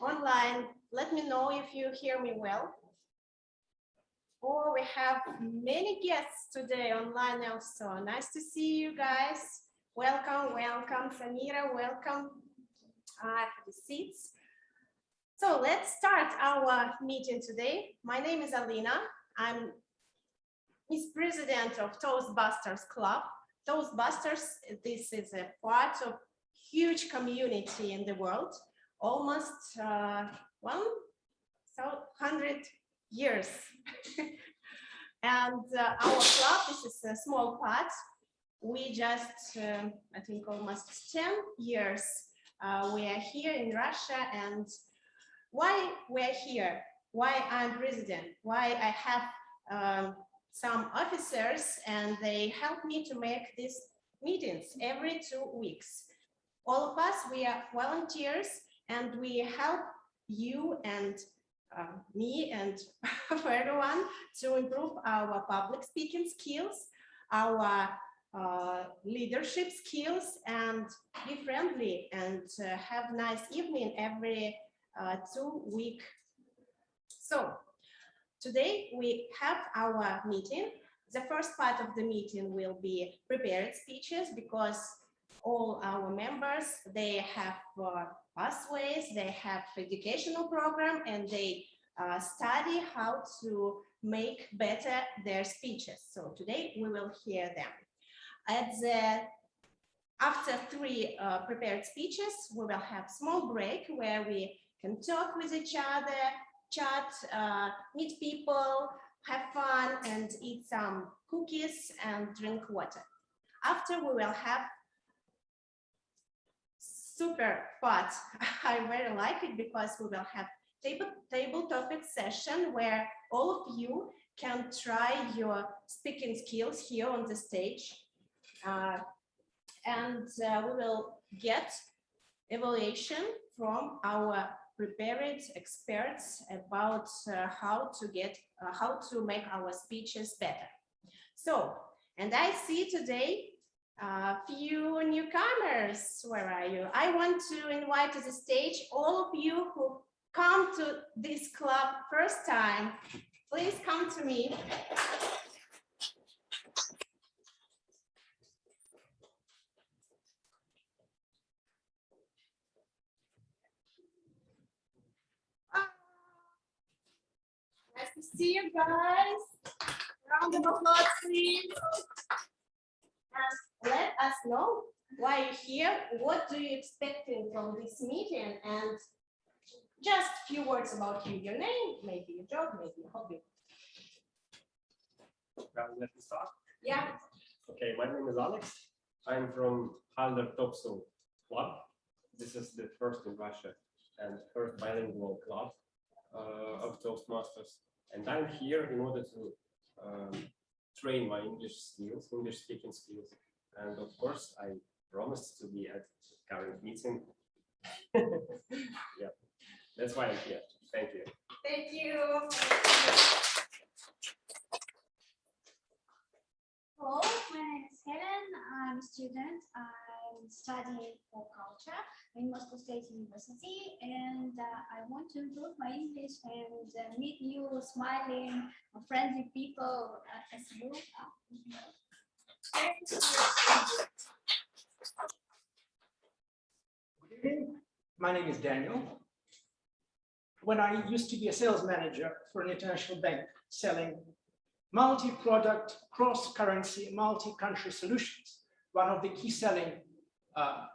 online, let me know if you hear me well. Oh, we have many guests today online also. Nice to see you guys. Welcome, welcome, Samira, welcome. Have the seats. So let's start our meeting today. My name is Alina. I'm Vice President of Toastbusters Club. Toastbusters, this is a part of huge community in the world, almost 100 years. And our club, this is a small part. We just, I think almost 10 years, we are here in Russia. And why we're here, why I'm president, why I have some officers and they help me to make these meetings every 2 weeks. All of us, we are volunteers and we help you and me and for everyone to improve our public speaking skills, our leadership skills, and be friendly and have a nice evening every 2 weeks. So today we have our meeting. The first part of the meeting will be prepared speeches because all our members, they have pathways, they have educational program, and they study how to make better their speeches. So today we will hear them. After 3 prepared speeches, we will have small break where we can talk with each other, chat, meet people, have fun, and eat some cookies and drink water. After, we will have super part. I very like it because we will have table topic session where all of you can try your speaking skills here on the stage. And we will get evaluation from our prepared experts about how to make our speeches better. So, and I see today a few newcomers. Where are you? I want to invite to the stage all of you who come to this club first time. Please come to me. Nice to see you guys. Round of applause, please. And let us know why you're here. What do you expect from this meeting? And just a few words about you, your name, maybe your job, maybe your hobby. Let me start. Yeah. Okay, my name is Alex. I'm from Toastbusters Club. This is the first in Russia and first bilingual club of Toastmasters. And I'm here in order to train my English skills, English speaking skills. And of course, I promised to be at the current meeting. Yeah, that's why I'm here. Thank you. Thank you. Hello, my name is Helen. I'm a student. I'm studying for culture in Moscow State University, and I want to improve my English and meet new smiling, friendly people as you. Good evening. My name is Daniel. When I used to be a sales manager for an international bank selling multi-product, cross-currency, multi-country solutions, one of the key selling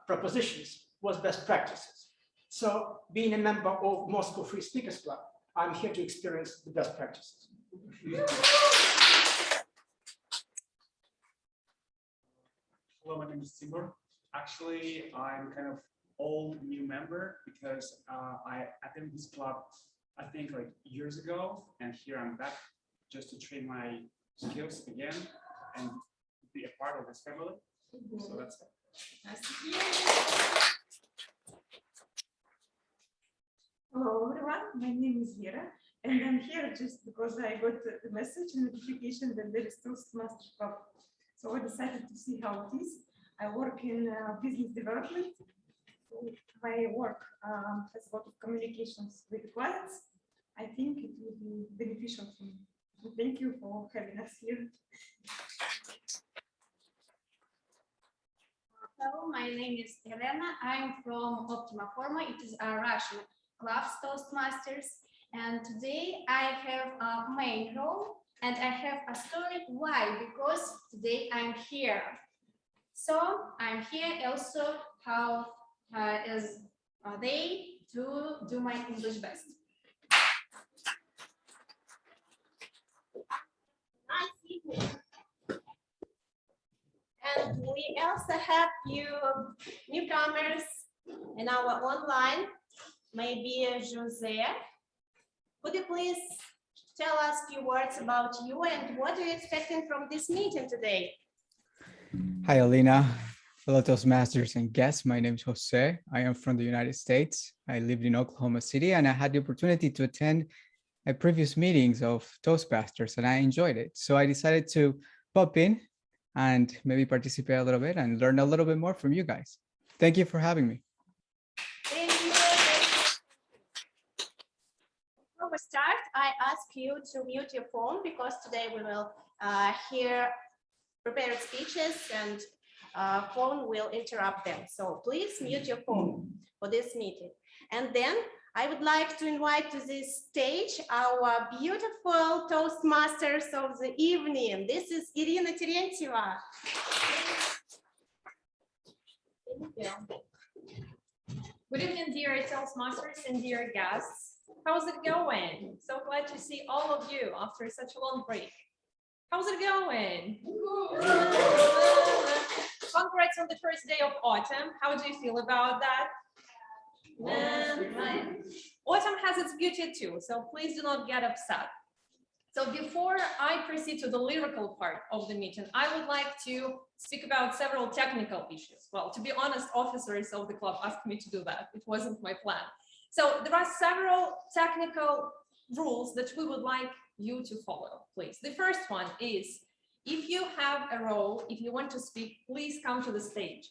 propositions was best practices. So being a member of Moscow Free Speakers Club, I'm here to experience the best practices. Hello, my name is Timur. Actually, I'm kind of old new member because I attended this club, I think like years ago, and here I'm back just to train my skills again and be a part of this family. So that's it. Nice to hear you. Hello everyone, my name is Vera, and I'm here just because I got the message and notification that there is Toastmasters Club. So I decided to see how it is. I work in business development, my work has a lot of communications with clients, I think it will be beneficial for me. So thank you for having us here. Hello, my name is Elena. I'm from Optima Forma. It is a Russian club Toastmasters. And today I have a main role and I have a story. Why? Because today I'm here. So I'm here also how as they to do my English best. Nice evening. And we also have few newcomers in our online, maybe Jose. Could you please tell us a few words about you and what are you expecting from this meeting today? Hi, Alina, fellow Toastmasters and guests. My name is Jose. I am from the United States. I lived in Oklahoma City and I had the opportunity to attend previous meetings of Toastmasters and I enjoyed it. So I decided to pop in and maybe participate a little bit and learn a little bit more from you guys. Thank you for having me. Thank you. Before we start, I ask you to mute your phone because today we will hear prepared speeches and phone will interrupt them. So please mute your phone for this meeting. And then I would like to invite to this stage our beautiful Toastmasters of the evening. This is Irina Terentьева. Thank you. Good evening, dear Toastmasters and dear guests. How's it going? So glad to see all of you after such a long break. How's it going? Congrats on the first day of autumn. How do you feel about that? Autumn has its beauty too, so please do not get upset. So before I proceed to the lyrical part of the meeting, I would like to speak about several technical issues. Well, to be honest, officers of the club asked me to do that. It wasn't my plan. So there are several technical rules that we would like you to follow, please. The first one is, if you have a role, if you want to speak, please come to the stage.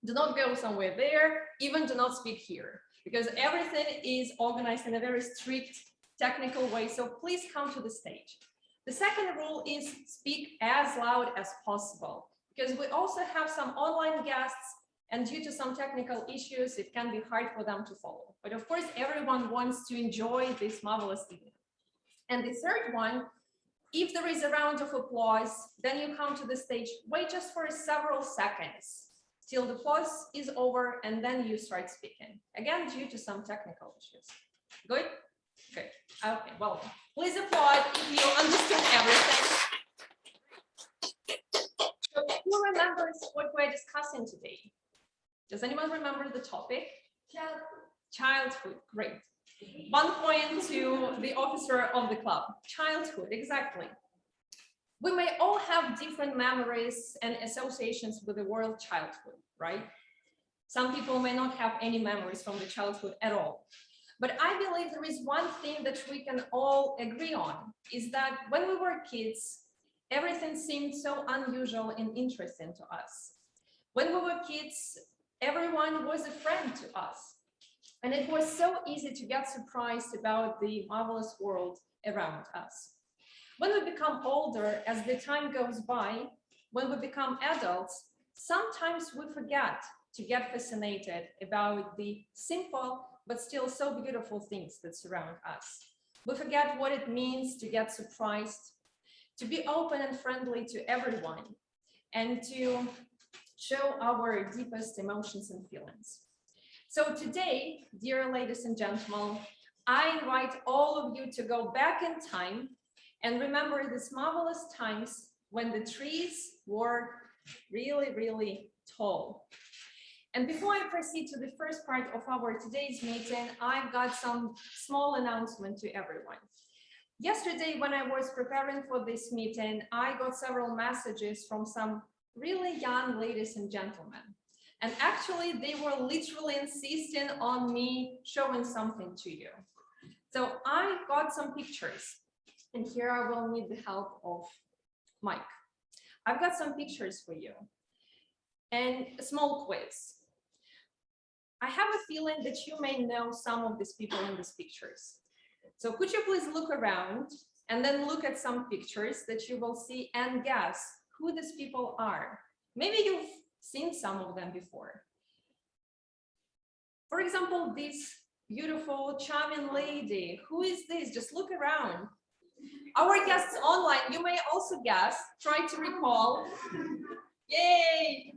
Do not go somewhere there, even do not speak here, because everything is organized in a very strict technical way, so please come to the stage. The second rule is speak as loud as possible, because we also have some online guests, and due to some technical issues, it can be hard for them to follow. But of course, everyone wants to enjoy this marvelous evening. And the third one, if there is a round of applause, then you come to the stage, wait just for several seconds till the applause is over, and then you start speaking. Again, due to some technical issues. Good? Good. Okay, well, please applaud if you understood everything. So who remembers what we're discussing today? Does anyone remember the topic? Childhood, great. 1 point to the officer of the club. Childhood, exactly. We may all have different memories and associations with the word childhood, right? Some people may not have any memories from the childhood at all. But I believe there is one thing that we can all agree on, is that when we were kids, everything seemed so unusual and interesting to us. When we were kids, everyone was a friend to us. And it was so easy to get surprised about the marvelous world around us. When we become older, as the time goes by, when we become adults, sometimes we forget to get fascinated about the simple but still so beautiful things that surround us. We forget what it means to get surprised, to be open and friendly to everyone, and to show our deepest emotions and feelings. So today, dear ladies and gentlemen, I invite all of you to go back in time and remember these marvelous times when the trees were really, really tall. And before I proceed to the first part of our today's meeting, I've got some small announcement to everyone. Yesterday, when I was preparing for this meeting, I got several messages from some really young ladies and gentlemen. And actually, they were literally insisting on me showing something to you. So I got some pictures, and here I will need the help of Mike. I've got some pictures for you and a small quiz. I have a feeling that you may know some of these people in these pictures. So could you please look around and then look at some pictures that you will see and guess who these people are? Maybe you've seen some of them before. For example, this beautiful, charming lady. Who is this? Just look around. Our guests online, you may also guess, try to recall. Yay!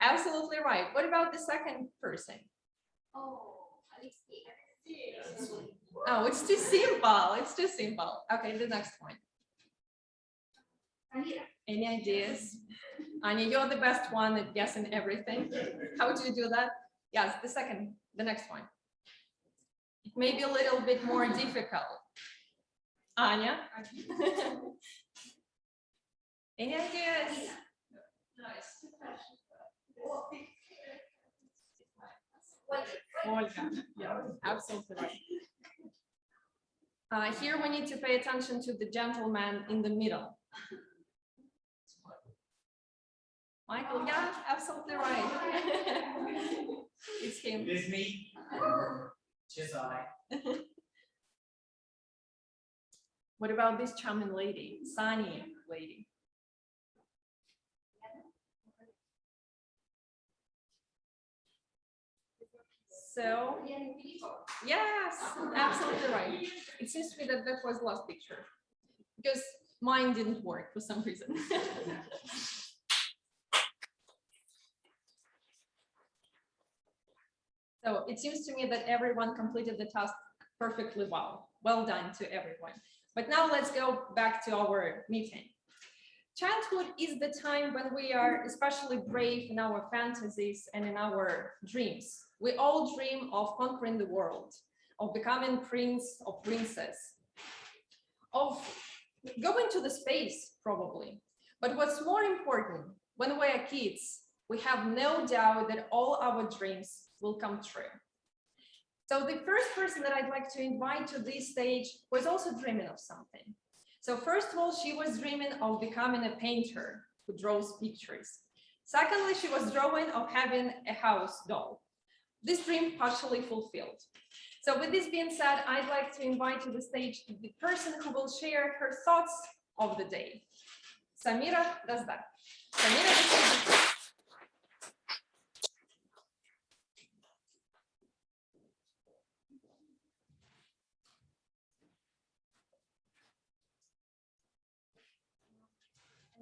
Absolutely right. What about the second person? Oh, it's too simple. It's too simple. Okay, the next one. Any ideas? Anya, you're the best one at guessing everything. How do you do that? Yes, the next one. It may be a little bit more difficult. Anya? Any ideas? Olga. Yeah, absolutely right. Here we need to pay attention to the gentleman in the middle. Michael, yeah, absolutely right. It's him. It is me. Just I. What about this charming lady, sunny lady? So, yes, absolutely right. It seems to me that was the last picture because mine didn't work for some reason. So it seems to me that everyone completed the task perfectly well. Well done to everyone. But now let's go back to our meeting. Childhood is the time when we are especially brave in our fantasies and in our dreams. We all dream of conquering the world, of becoming prince or princess, of going to the space, probably. But what's more important, when we are kids, we have no doubt that all our dreams will come true. So the first person that I'd like to invite to this stage was also dreaming of something. So first of all, she was dreaming of becoming a painter who draws pictures. Secondly, she was drawing of having a house doll. This dream partially fulfilled. So with this being said, I'd like to invite to the stage the person who will share her thoughts of the day. Samira does that. Samira,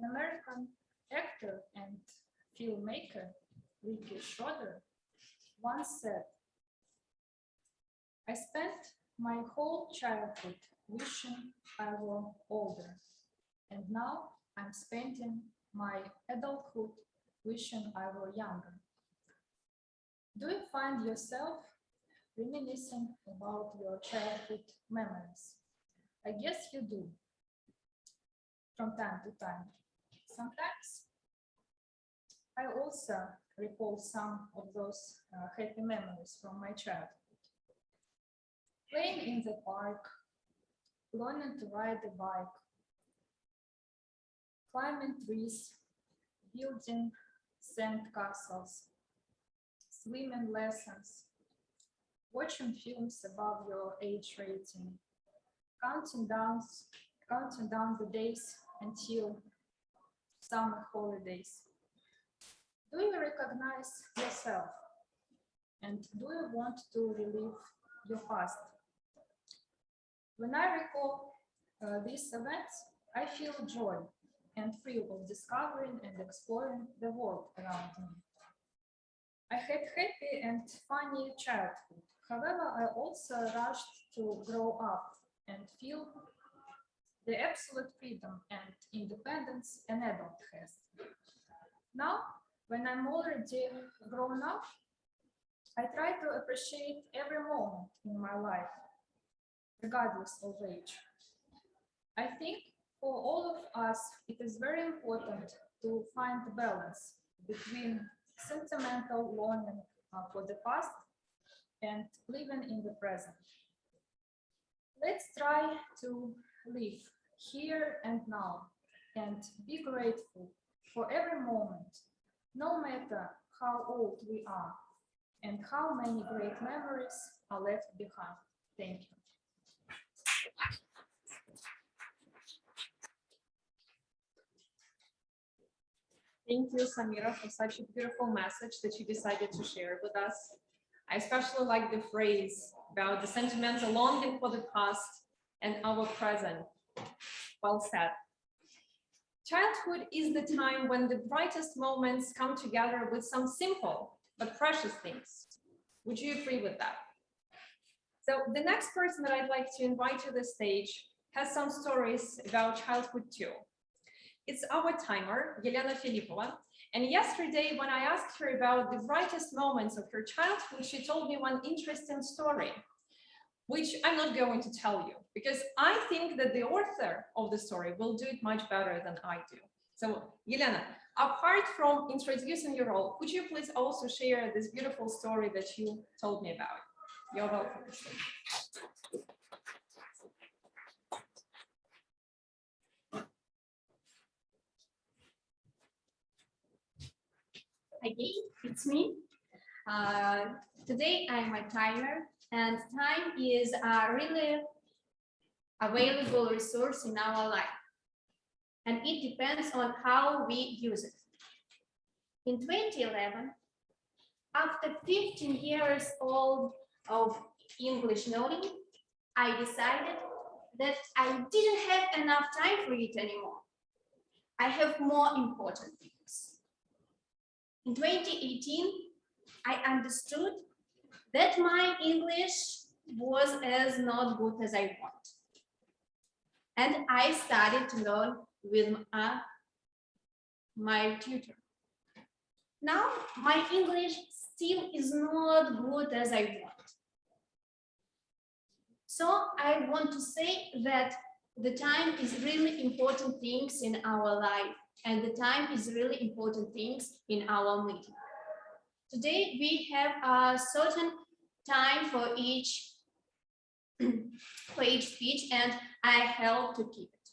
An American actor and filmmaker, Ricky Schroeder, once said, "I spent my whole childhood wishing I were older, and now I'm spending my adulthood wishing I were younger." Do you find yourself reminiscing about your childhood memories? I guess you do, from time to time. Sometimes I also recall some of those happy memories from my childhood. Playing in the park, learning to ride a bike, climbing trees, building sand castles, swimming lessons, watching films above your age rating, counting down the days until summer holidays. Do you recognize yourself? And do you want to relive your past? When I recall these events, I feel joy and thrill of discovering and exploring the world around me. I had happy and funny childhood. However, I also rushed to grow up and feel the absolute freedom and independence an adult has. Now, when I'm already grown up, I try to appreciate every moment in my life, regardless of age. I think for all of us, it is very important to find the balance between sentimental longing for the past and living in the present. Let's try to live here and now and be grateful for every moment, no matter how old we are. And how many great memories are left behind? Thank you. Thank you, Samira, for such a beautiful message that you decided to share with us. I especially like the phrase about the sentimental longing for the past and our present. Well said. Childhood is the time when the brightest moments come together with some simple but precious things. Would you agree with that? So the next person that I'd like to invite to the stage has some stories about childhood too. It's our timer, Yelena Filipova. And yesterday, when I asked her about the brightest moments of her childhood, she told me one interesting story, which I'm not going to tell you, because I think that the author of the story will do it much better than I do. So, Yelena, apart from introducing your role, could you please also share this beautiful story that you told me about? You're welcome. Okay, it's me. Today I'm a timer, and time is a really available resource in our life. And it depends on how we use it. In 2011, after 15 years old of English learning, I decided that I didn't have enough time for it anymore. I have more important things. In 2018, I understood that my English was as not good as I want. And I started to learn with my tutor. Now, my English still is not good as I want. So I want to say that the time is really important things in our life, and the time is really important things in our meeting. Today, we have a certain time for each speech, and I help to keep it.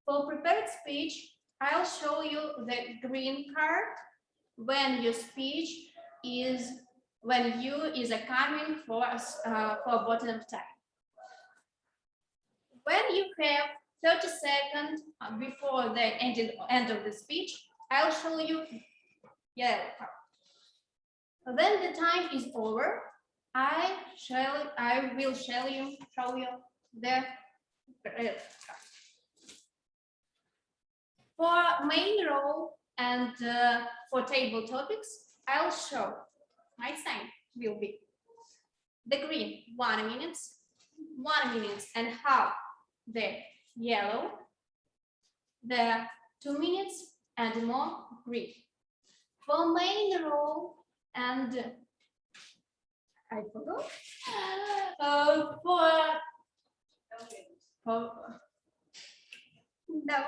For prepared speech, I'll show you the green card when your speech is, when you is coming for a bottom of time. When you have 30 seconds before the end of the speech, I'll show you yellow card. When the time is over, I will show you the red card. For main role and for table topics, I'll show my sign will be the green 1 minute, 1 minute and half, the yellow, the 2 minutes and more green. For main role and I forgot. No.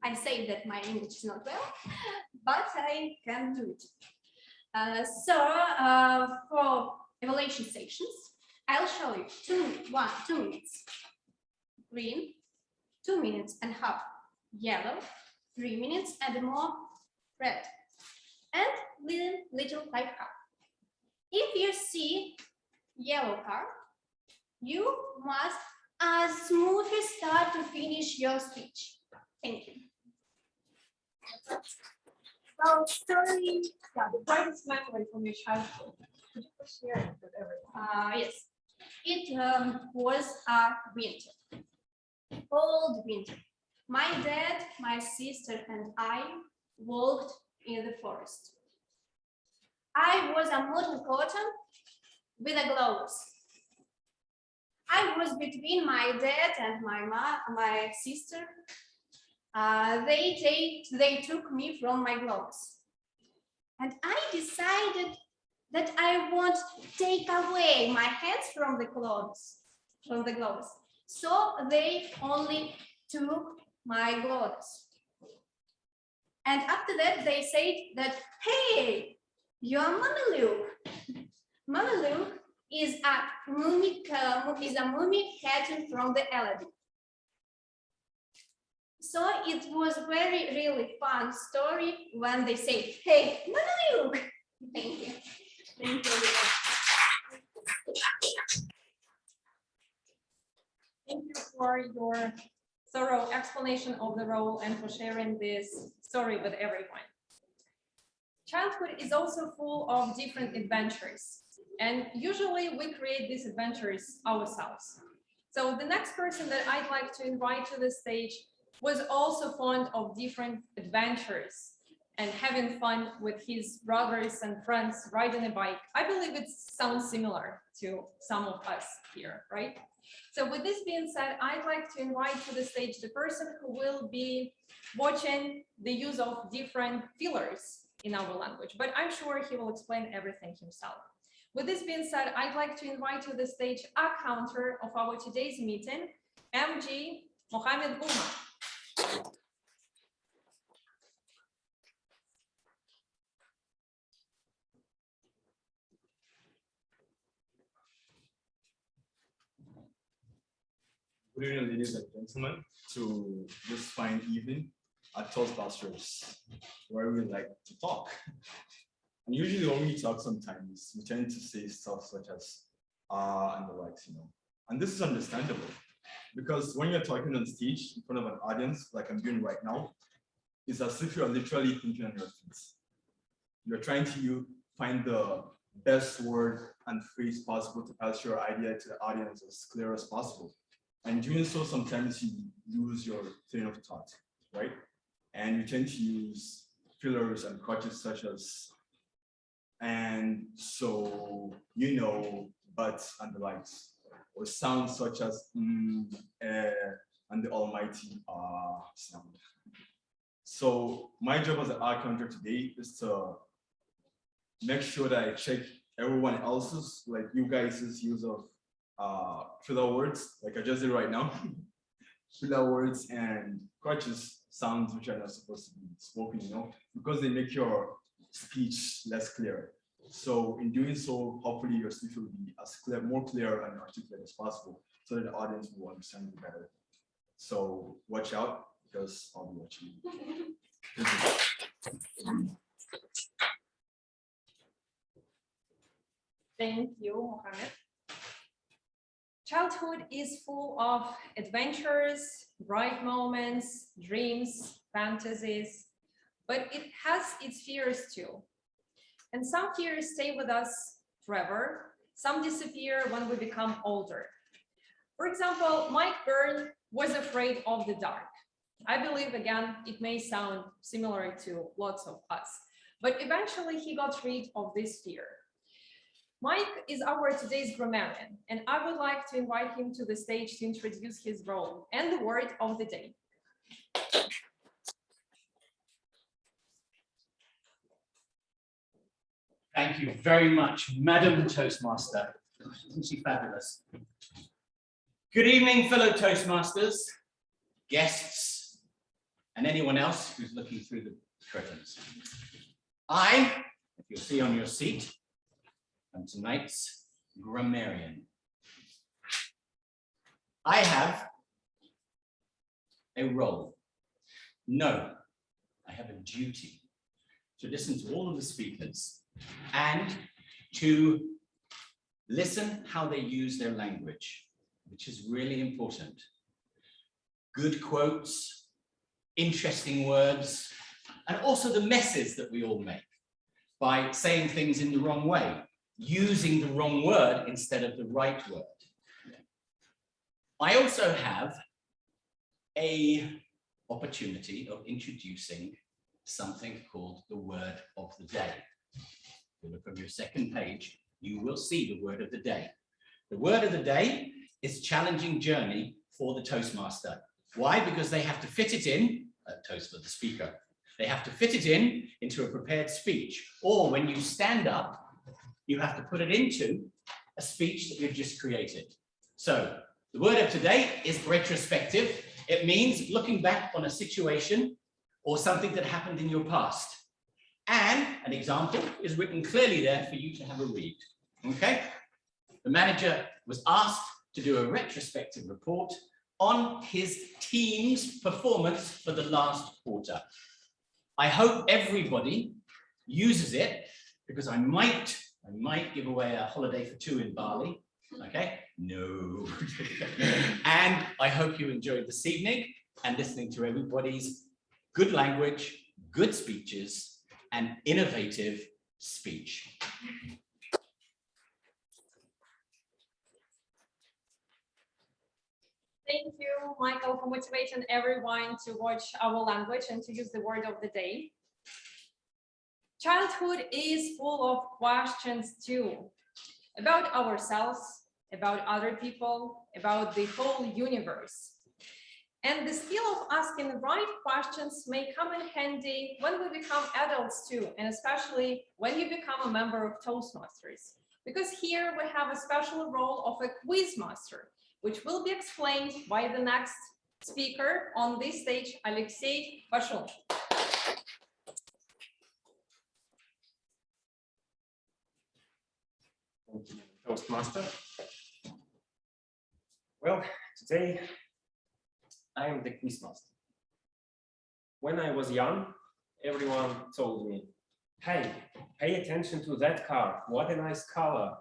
I say that my English is not well, but I can do it. For evaluation sections, I'll show you 2 minutes green, 2 minutes and half yellow, 3 minutes and more red, and little light card. If you see yellow card, you must as smoothly start to finish your speech. Thank you. Well, story, yeah, the brightest memory from your childhood. Could you please share it with everyone? Yes, it was a winter, cold winter. My dad, my sister, and I walked in the forest. I was a modern cotton with a gloves. I was between my dad and my sister. They took me from my gloves. And I decided that I want to take away my hands from the gloves. So they only took my gloves. And after that, they said that, hey, you're Mameluke. Mameluke is a mummy cartoon from the Aladdin. So So it was very, really fun story when they say, hey, look. Thank you. Thank you. Thank you for your thorough explanation of the role and for sharing this story with everyone. Childhood is also full of different adventures, and usually we create these adventures ourselves. So the next person that I'd like to invite to the stage was also fond of different adventures and having fun with his brothers and friends riding a bike. I believe it sounds similar to some of us here, right? So with this being said, I'd like to invite to the stage the person who will be watching the use of different fillers in our language, but I'm sure he will explain everything himself. With this being said, I'd like to invite to the stage a counter of our today's meeting, MG Mohamed Guma. Good evening, ladies and gentlemen, to this fine evening at Toastbusters, where we like to talk. And usually when we talk sometimes, we tend to say stuff such as and the likes, And this is understandable, because when you're talking on stage in front of an audience, like I'm doing right now, it's as if you're literally thinking on your feet. You're trying to find the best word and phrase possible to pass your idea to the audience as clear as possible. And doing so, sometimes you lose your train of thought, right? And you tend to use fillers and crutches such as, and so, but, and the likes, or sounds such as, and the almighty sound. So my job as an art counter today is to make sure that I check everyone else's, like you guys' use of filler words, like I just did right now. Filler words and crutches, sounds which are not supposed to be spoken, because they make your speech less clear. So in doing so, hopefully your speech will be as clear, more clear and articulate as possible, so that the audience will understand you better. So watch out, because I'll be watching you. Thank you, Mohammed. Childhood is full of adventures, bright moments, dreams, fantasies, but it has its fears too. And some fears stay with us forever. Some disappear when we become older. For example, Mike Byrne was afraid of the dark. I believe, again, it may sound similar to lots of us, but eventually he got rid of this fear. Mike is our today's grammarian, and I would like to invite him to the stage to introduce his role and the word of the day. Thank you very much, Madam Toastmaster. Isn't she fabulous? Good evening, fellow Toastmasters, guests, and anyone else who's looking through the curtains. I, if you'll see on your seat, am tonight's grammarian. I have a role. No, I have a duty to listen to all of the speakers and to listen how they use their language, which is really important. Good quotes, interesting words, and also the messes that we all make by saying things in the wrong way, using the wrong word instead of the right word. I also have an opportunity of introducing something called the word of the day. If you look on your second page, you will see the word of the day. The word of the day is challenging journey for the Toastmaster. Why? Because they have to fit it in, toast for the speaker, they have to fit it in into a prepared speech, or when you stand up, you have to put it into a speech that you've just created. So the word of today is retrospective. It means looking back on a situation or something that happened in your past. And an example is written clearly there for you to have a read. Okay? The manager was asked to do a retrospective report on his team's performance for the last quarter. I hope everybody uses it because I might give away a holiday for 2 in Bali. Okay, no. And I hope you enjoyed this evening and listening to everybody's good language, good speeches, and innovative speech. Thank you, Michael, for motivating everyone to watch our language and to use the word of the day. Childhood is full of questions too, about ourselves, about other people, about the whole universe. And the skill of asking the right questions may come in handy when we become adults too, and especially when you become a member of Toastmasters. Because here we have a special role of a quiz master, which will be explained by the next speaker on this stage, Alexei Bashun. Toastmaster. Well, today I am the quiz master. When I was young, everyone told me, hey, pay attention to that car, what a nice color.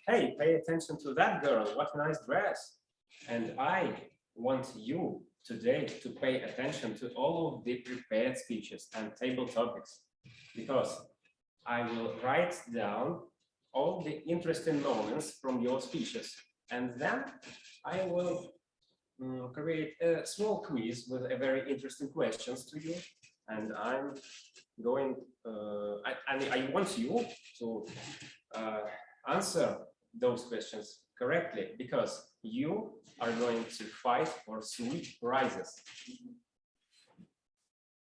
Hey, pay attention to that girl, what a nice dress. And I want you today to pay attention to all of the prepared speeches and table topics, because I will write down all the interesting moments from your speeches, and then I will create a small quiz with a very interesting questions to you, and I'm going I want you to answer those questions correctly, because you are going to fight for sweet prizes.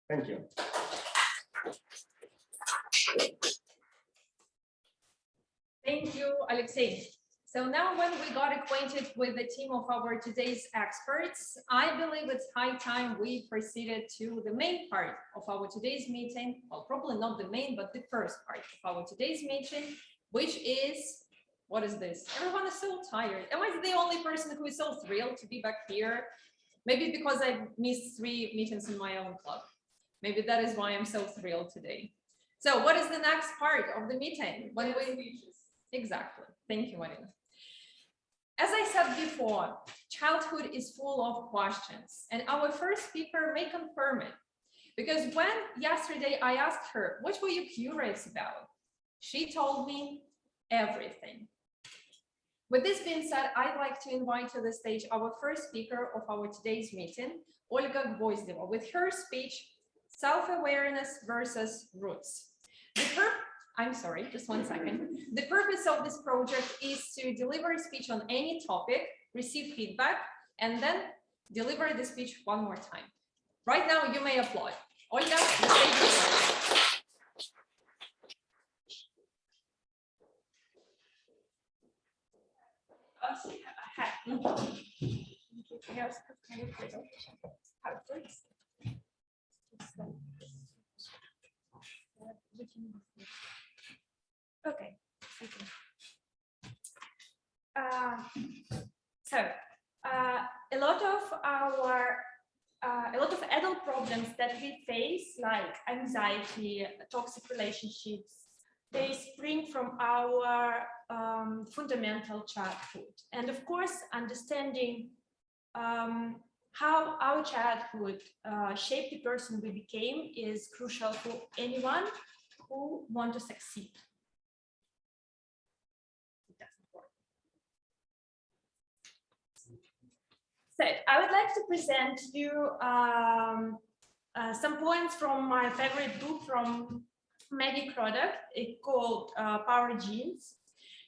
Thank you. Thank you, Alexei. So now when we got acquainted with the team of our today's experts, I believe it's high time we proceeded to the main part of our today's meeting. Well, probably not the main, but the first part of our today's meeting, which is, what is this? Everyone is so tired. Am I the only person who is so thrilled to be back here? Maybe because I missed 3 meetings in my own club. Maybe that is why I'm so thrilled today. So what is the next part of the meeting? When we Exactly. Thank you, Marina. As I said before, childhood is full of questions, and our first speaker may confirm it. Because when yesterday I asked her, what were you curious about? She told me everything. With this being said, I'd like to invite to the stage our first speaker of our today's meeting, Olga Gvozdeva, with her speech, Self-Awareness versus Roots. I'm sorry, just one second. The purpose of this project is to deliver a speech on any topic, receive feedback, and then deliver the speech one more time. Right now, you may applaud. Olga, the stage is yours. Okay. A lot of adult problems that we face, like anxiety, toxic relationships, they spring from our fundamental childhood. And of course, understanding how our childhood shaped the person we became is crucial for anyone who want to succeed. So I would like to present you some points from my favorite book from Maggie Craddock. It's called Power Genes.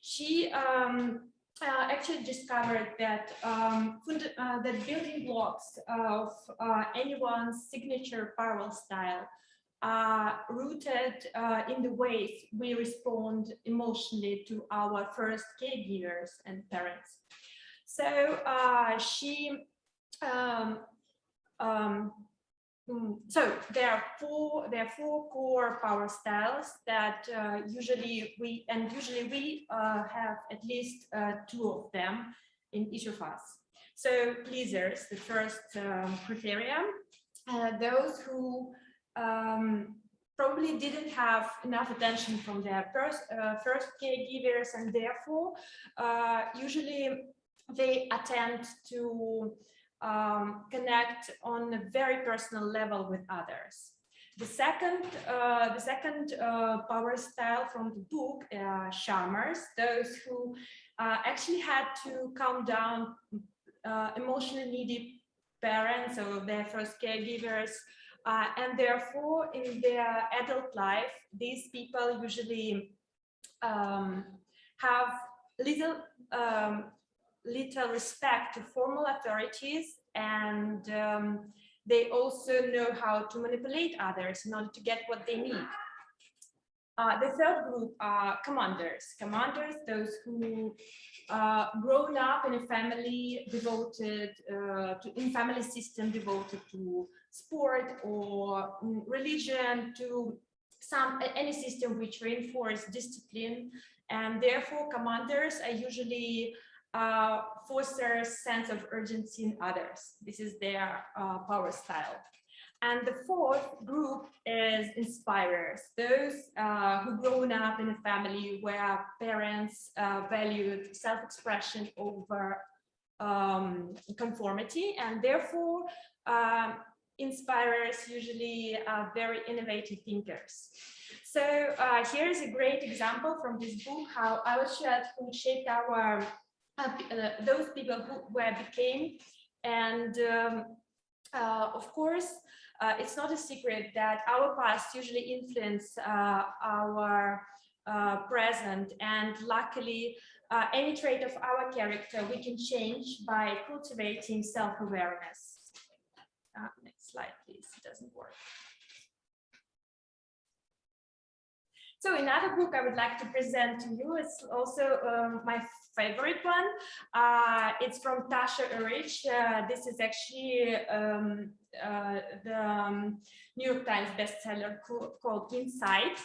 She actually discovered that that building blocks of anyone's signature power style are rooted in the ways we respond emotionally to our first caregivers and parents. So so there are four core power styles that usually we have at least 2 of them in each of us. So pleasers, the first criteria, those who probably didn't have enough attention from their first caregivers, and therefore usually they attempt to connect on a very personal level with others. The second power style from the book, charmers, those who actually had to calm down emotionally needy parents or their first caregivers, and therefore in their adult life, these people usually have little respect to formal authorities, and they also know how to manipulate others in order to get what they need. The third group are commanders. Commanders, those who grown up in a family devoted in family system devoted to sport or religion, to any system which reinforce discipline, and therefore commanders are usually foster sense of urgency in others. This is their power style. And the fourth group is inspirers, those who grown up in a family where parents valued self-expression over conformity, and therefore inspirers usually are very innovative thinkers. So here is a great example from this book how our childhood shaped our those people who became, and of course it's not a secret that our past usually influence our present, and luckily any trait of our character we can change by cultivating self-awareness. Next slide, please. It doesn't work. So another book I would like to present to you is also my favorite one. It's from Tasha Urich. This is actually the New York Times bestseller called Insight.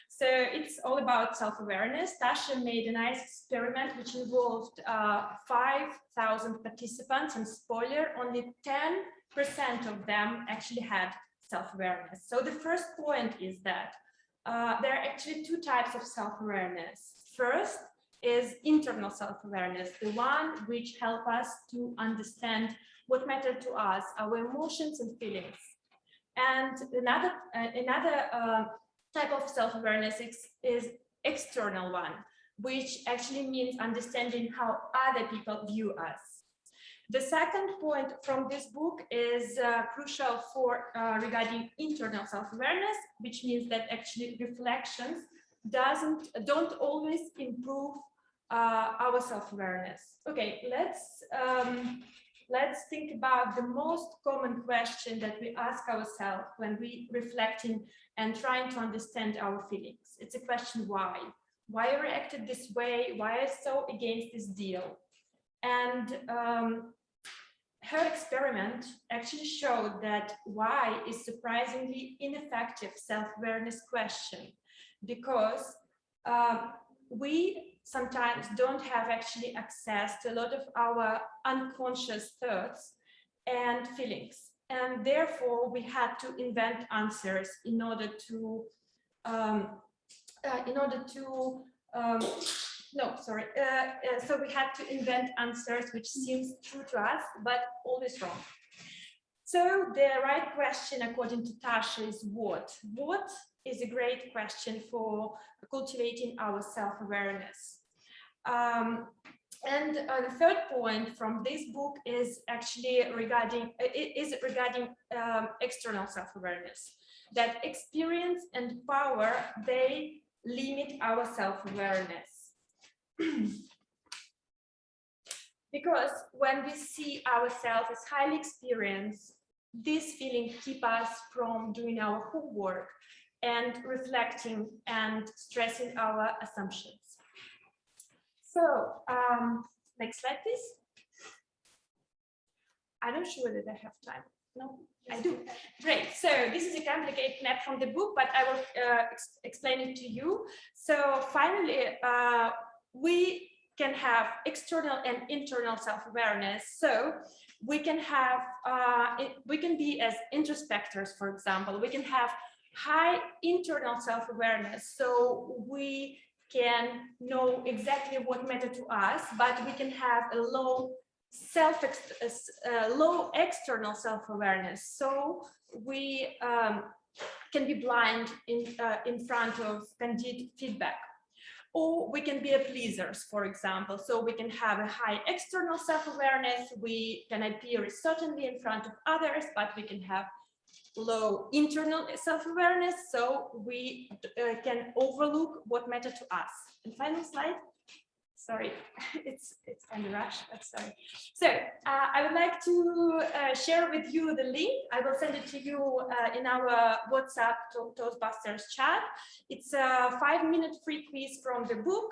So it's all about self-awareness. Tasha made a nice experiment which involved 5,000 participants, and spoiler, only 10% of them actually had self-awareness. So the first point is that there are actually two types of self-awareness. First is internal self-awareness, the one which helps us to understand what matters to us, our emotions and feelings. And another type of self-awareness is external one, which actually means understanding how other people view us. The second point from this book is crucial for regarding internal self-awareness, which means that actually reflections don't always improve our self-awareness. Okay, let's think about the most common question that we ask ourselves when we reflecting and trying to understand our feelings. It's a question why. Why I reacted this way? Why I so against this deal? And her experiment actually showed that why is surprisingly ineffective self-awareness question, because we sometimes don't have actually access to a lot of our unconscious thoughts and feelings, and therefore we had to invent answers in order to so we had to invent answers which seems true to us, but always wrong. So the right question, according to Tasha, is what? What is a great question for cultivating our self-awareness. And the third point from this book is actually regarding external self-awareness, that experience and power, they limit our self-awareness. Because when we see ourselves as highly experienced, this feeling keeps us from doing our homework and reflecting and stressing our assumptions. So next slide, please. I'm not sure that I have time. No, I do. Great. So this is a complicated map from the book, but I will explain it to you. So finally, we can have external and internal self-awareness. So we can have, we can be as introspectors, for example. We can have high internal self-awareness, so we can know exactly what matters to us, but we can have a low low external self-awareness. So we can be blind in front of candid feedback. Or we can be a pleasers, for example. So we can have a high external self-awareness. We can appear certainly in front of others, but we can have low internal self-awareness. So we can overlook what matters to us. And final slide. Sorry, it's kind of rush, but sorry. So I would like to share with you the link. I will send it to you in our WhatsApp Toastbusters chat. It's a 5-minute free quiz from the book.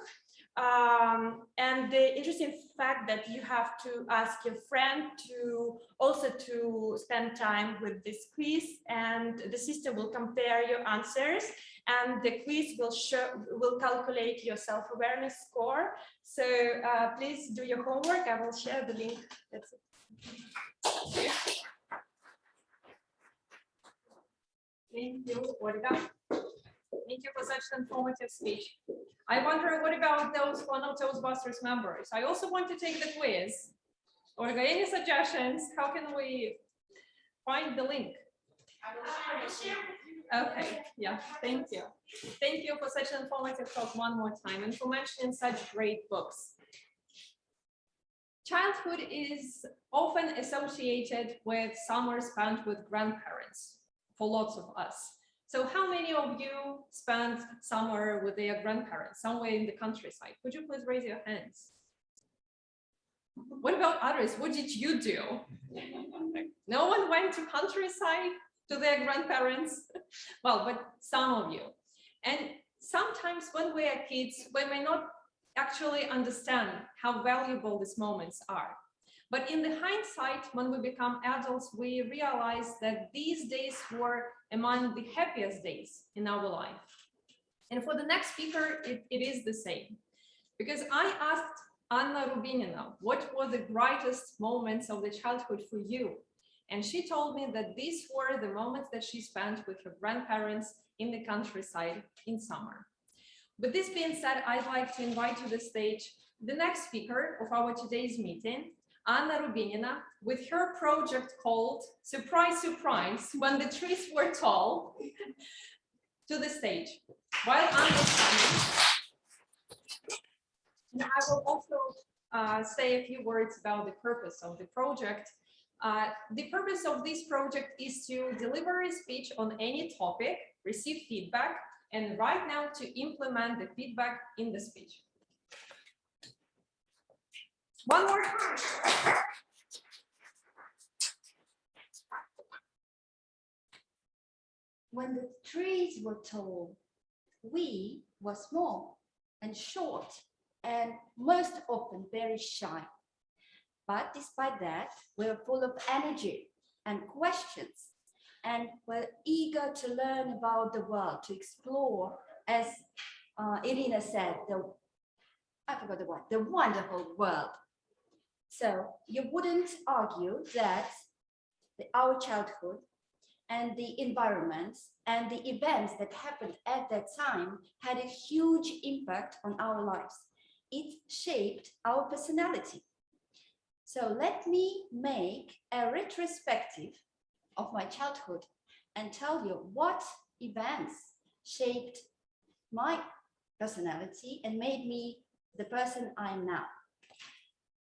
And the interesting fact that you have to ask your friend to also to spend time with this quiz, and the system will compare your answers, and the quiz will calculate your self-awareness score. So please do your homework. I will share the link. That's it. Thank you, Olga. Thank you for such an informative speech. I wonder, what about those who are not Toastbusters members? I also want to take the quiz. Olga, any suggestions? How can we find the link? I will share with you. Okay, yeah, thank you. Thank you for such an informative talk one more time, and for mentioning such great books. Childhood is often associated with summer spent with grandparents for lots of us. So how many of you spent summer with their grandparents somewhere in the countryside? Could you please raise your hands? What about others? What did you do? No one went to countryside to their grandparents? Well, but some of you. And sometimes when we are kids, we may not actually understand how valuable these moments are. But in the hindsight, when we become adults, we realize that these days were among the happiest days in our life. And for the next speaker, it is the same. Because I asked Anna Rubinina, what were the brightest moments of the childhood for you? And she told me that these were the moments that she spent with her grandparents in the countryside in summer. With this being said, I'd like to invite to the stage the next speaker of our today's meeting, Anna Rubinina, with her project called Surprise, Surprise, When the Trees Were Tall, to the stage. While Anna is coming, I will also say a few words about the purpose of the project. The purpose of this project is to deliver a speech on any topic, receive feedback, and right now to implement the feedback in the speech. One more time. When the trees were tall, we were small and short and most often very shy. But despite that, we were full of energy and questions, and were eager to learn about the world, to explore, as Elena said, the wonderful world. So you wouldn't argue that our childhood and the environments and the events that happened at that time had a huge impact on our lives. It shaped our personality. So let me make a retrospective of my childhood and tell you what events shaped my personality and made me the person I am now.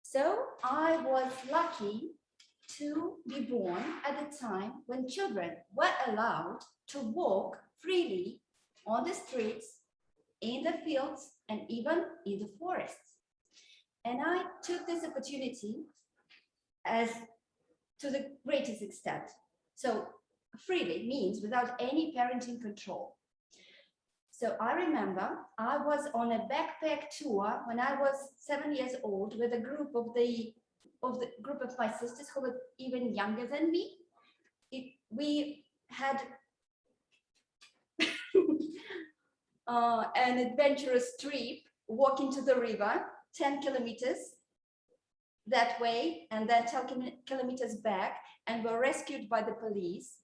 So I was lucky to be born at a time when children were allowed to walk freely on the streets, in the fields, and even in the forests. And I took this opportunity as to the greatest extent. So freely means without any parenting control. So I remember I was on a backpack tour when I was 7 years old with a group of group of my sisters who were even younger than me. We had an adventurous trip walking to the river 10 kilometers that way and then 10 kilometers back and were rescued by the police.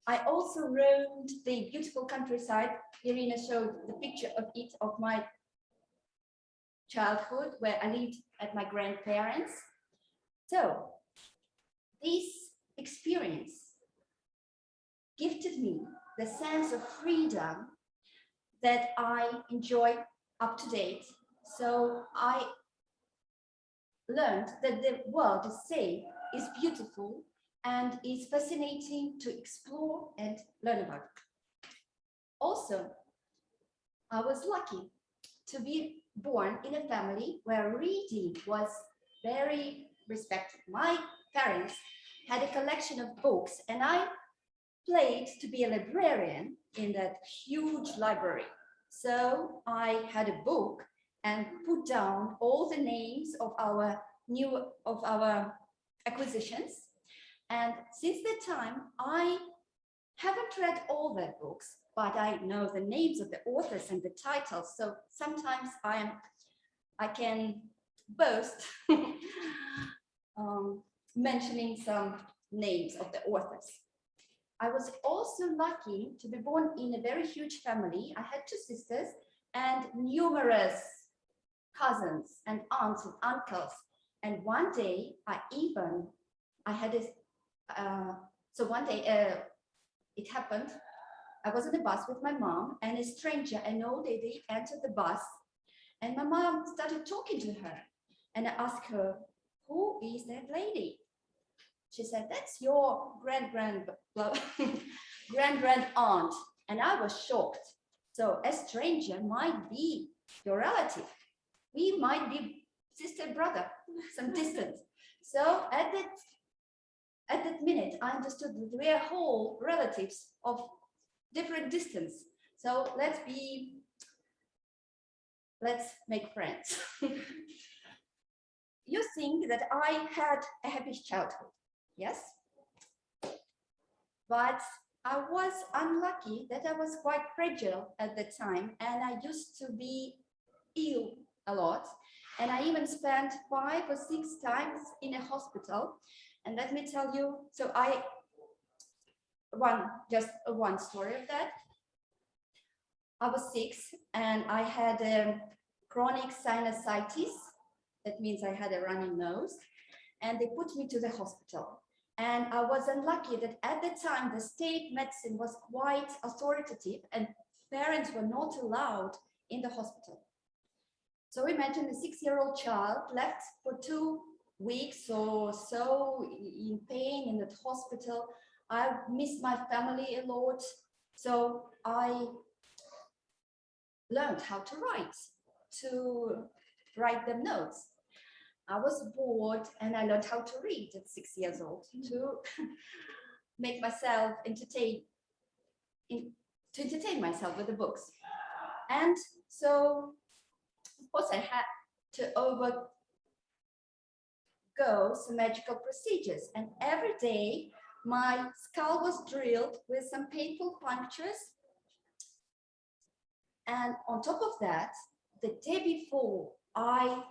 I also roamed the beautiful countryside. Irina showed the picture of it, of my childhood, where I lived at my grandparents. So this experience gifted me the sense of freedom that I enjoy up to date. So I learned that the world is safe, is beautiful, and is fascinating to explore and learn about. Also, I was lucky to be born in a family where reading was very respected. My parents had a collection of books, and I played to be a librarian in that huge library. So I had a book and put down all the names of our acquisitions. And since that time, I haven't read all their books, but I know the names of the authors and the titles. So sometimes I can boast mentioning some names of the authors. I was also lucky to be born in a very huge family. I had 2 sisters and numerous cousins and aunts and uncles. And one day it happened. I was on a bus with my mom, and a stranger, an old lady, entered the bus. And my mom started talking to her. And I asked her, "Who is that lady?" She said, "That's your grand aunt." And I was shocked. So a stranger might be your relative. We might be sister, brother, some distance. So at that minute, I understood that we are whole relatives of different distance. So let's make friends. You think that I had a happy childhood, yes? But I was unlucky that I was quite fragile at the time, and I used to be ill a lot. And I even spent 5 or 6 times in a hospital. And let me tell you, so just one story of that. I was 6 and I had a chronic sinusitis. That means I had a runny nose, and they put me to the hospital. And I was unlucky that at the time the state medicine was quite authoritative and parents were not allowed in the hospital. So imagine a 6-year-old child left for 2 weeks or so in pain in the hospital. I missed my family a lot. So I learned how to write them notes. I was bored and I learned how to read at 6 years old to make myself entertain myself with the books. And so, of course, I had to undergo some medical procedures. And every day, my skull was drilled with some painful punctures. And on top of that, the day before I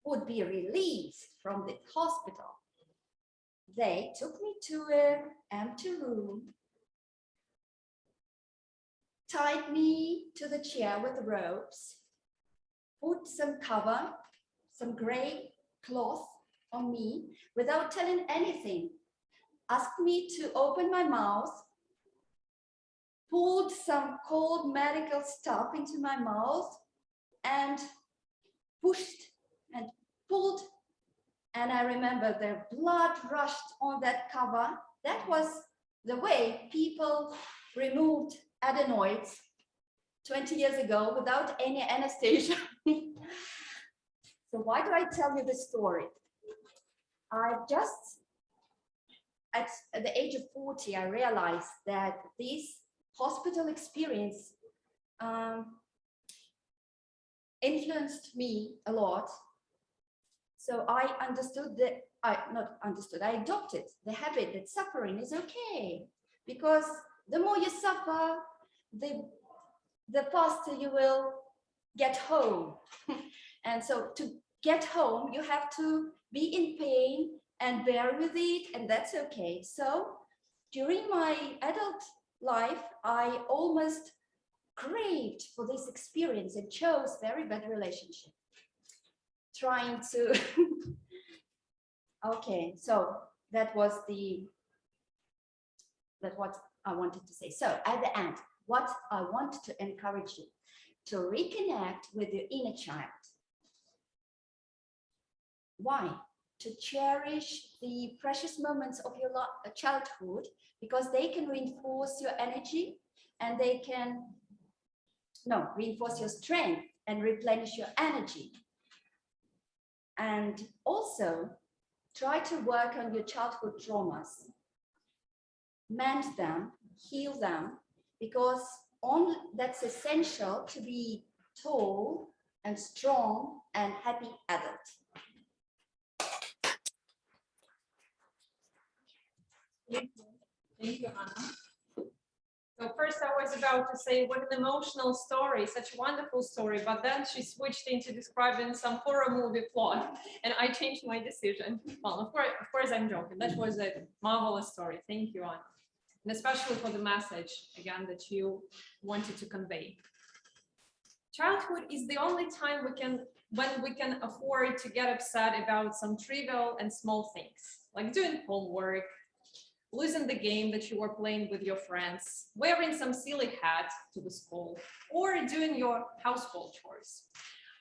would be released from the hospital, they took me to an empty room, tied me to the chair with ropes, put some gray cloth on me without telling anything, asked me to open my mouth, pulled some cold medical stuff into my mouth, and pushed and pulled. And I remember the blood rushed on that cover. That was the way people removed adenoids 20 years ago without any anesthesia. So why do I tell you this story? At the age of 40, I realized that this hospital experience influenced me a lot. So I understood the I adopted the habit that suffering is okay, because the more you suffer, the faster you will get home. And so to get home, you have to be in pain and bear with it, and that's okay. So during my adult life, I almost craved for this experience and chose very bad relationship. Trying to, okay, so that's what I wanted to say. So at the end, what I want to encourage you to reconnect with your inner child. Why? To cherish the precious moments of your childhood, because they can reinforce your energy and they can reinforce your strength and replenish your energy. And also try to work on your childhood traumas, mend them, heal them, because that's essential to be tall and strong and happy adult. Thank you, Anna. So first I was about to say what an emotional story, such a wonderful story, but then she switched into describing some horror movie plot and I changed my decision. Well, of course I'm joking. That was a marvelous story. Thank you, Anna. And especially for the message, again, that you wanted to convey. Childhood is the only time when we can afford to get upset about some trivial and small things, like doing homework, losing the game that you were playing with your friends, wearing some silly hat to the school, or doing your household chores.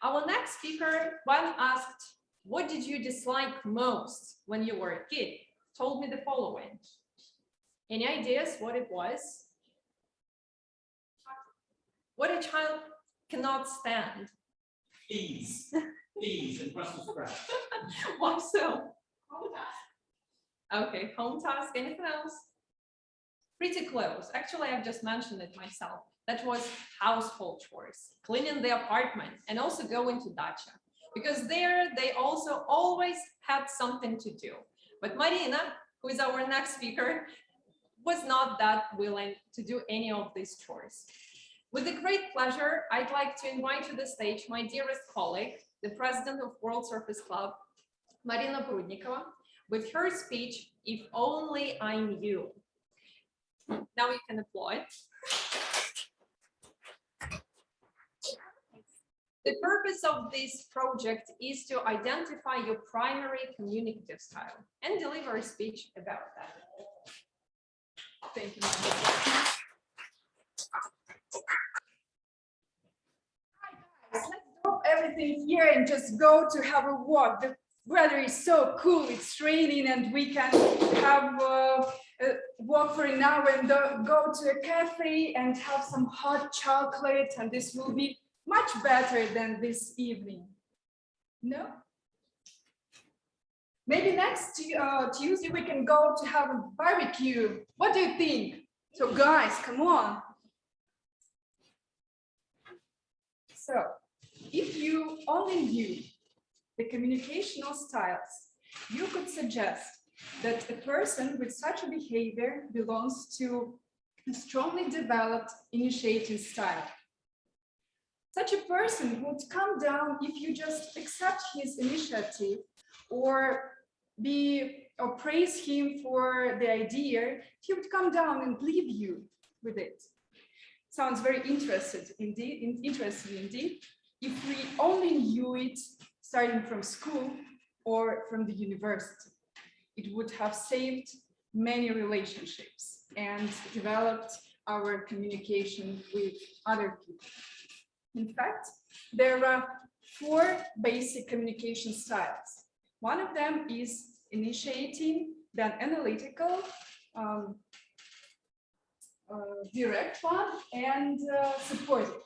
Our next speaker, when asked, what did you dislike most when you were a kid, told me the following. Any ideas what it was? What a child cannot stand. Peas and Brussels sprouts. Why so? Okay, home task, anything else? Pretty close. Actually, I've just mentioned it myself. That was household chores, cleaning the apartment, and also going to dacha. Because there, they also always had something to do. But Marina, who is our next speaker, was not that willing to do any of these chores. With a great pleasure, I'd like to invite to the stage my dearest colleague, the president of World Surface Club, Marina Prudnikova, with her speech, If Only I Knew. Now you can applaud. The purpose of this project is to identify your primary communicative style and deliver a speech about that. Thank you. Let's drop everything here and just go to have a walk. The weather is so cool, it's raining, and we can have a walk for an hour and go to a cafe and have some hot chocolate, and this will be much better than this evening. No? Maybe next Tuesday we can go to have a barbecue. What do you think? So guys, come on. So, if you only knew the communicational styles, you could suggest that a person with such a behavior belongs to a strongly developed initiating style. Such a person would come down if you just accept his initiative or praise him for the idea. He would come down and leave you with it. Sounds very interesting indeed. If we only knew it starting from school or from the university, it would have saved many relationships and developed our communication with other people. In fact, there are 4 basic communication styles. One of them is initiating, then analytical, direct one, and supportive.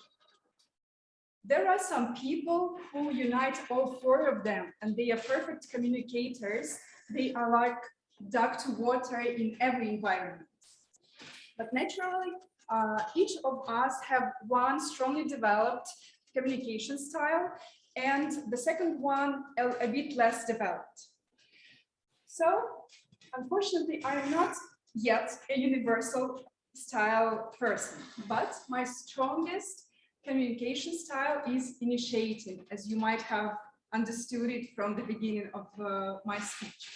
There are some people who unite all 4 of them, and they are perfect communicators. They are like duck to water in every environment. But naturally, each of us have one strongly developed communication style, and the second one a bit less developed. So, unfortunately, I am not yet a universal style person, but my strongest communication style is initiating, as you might have understood it from the beginning of my speech.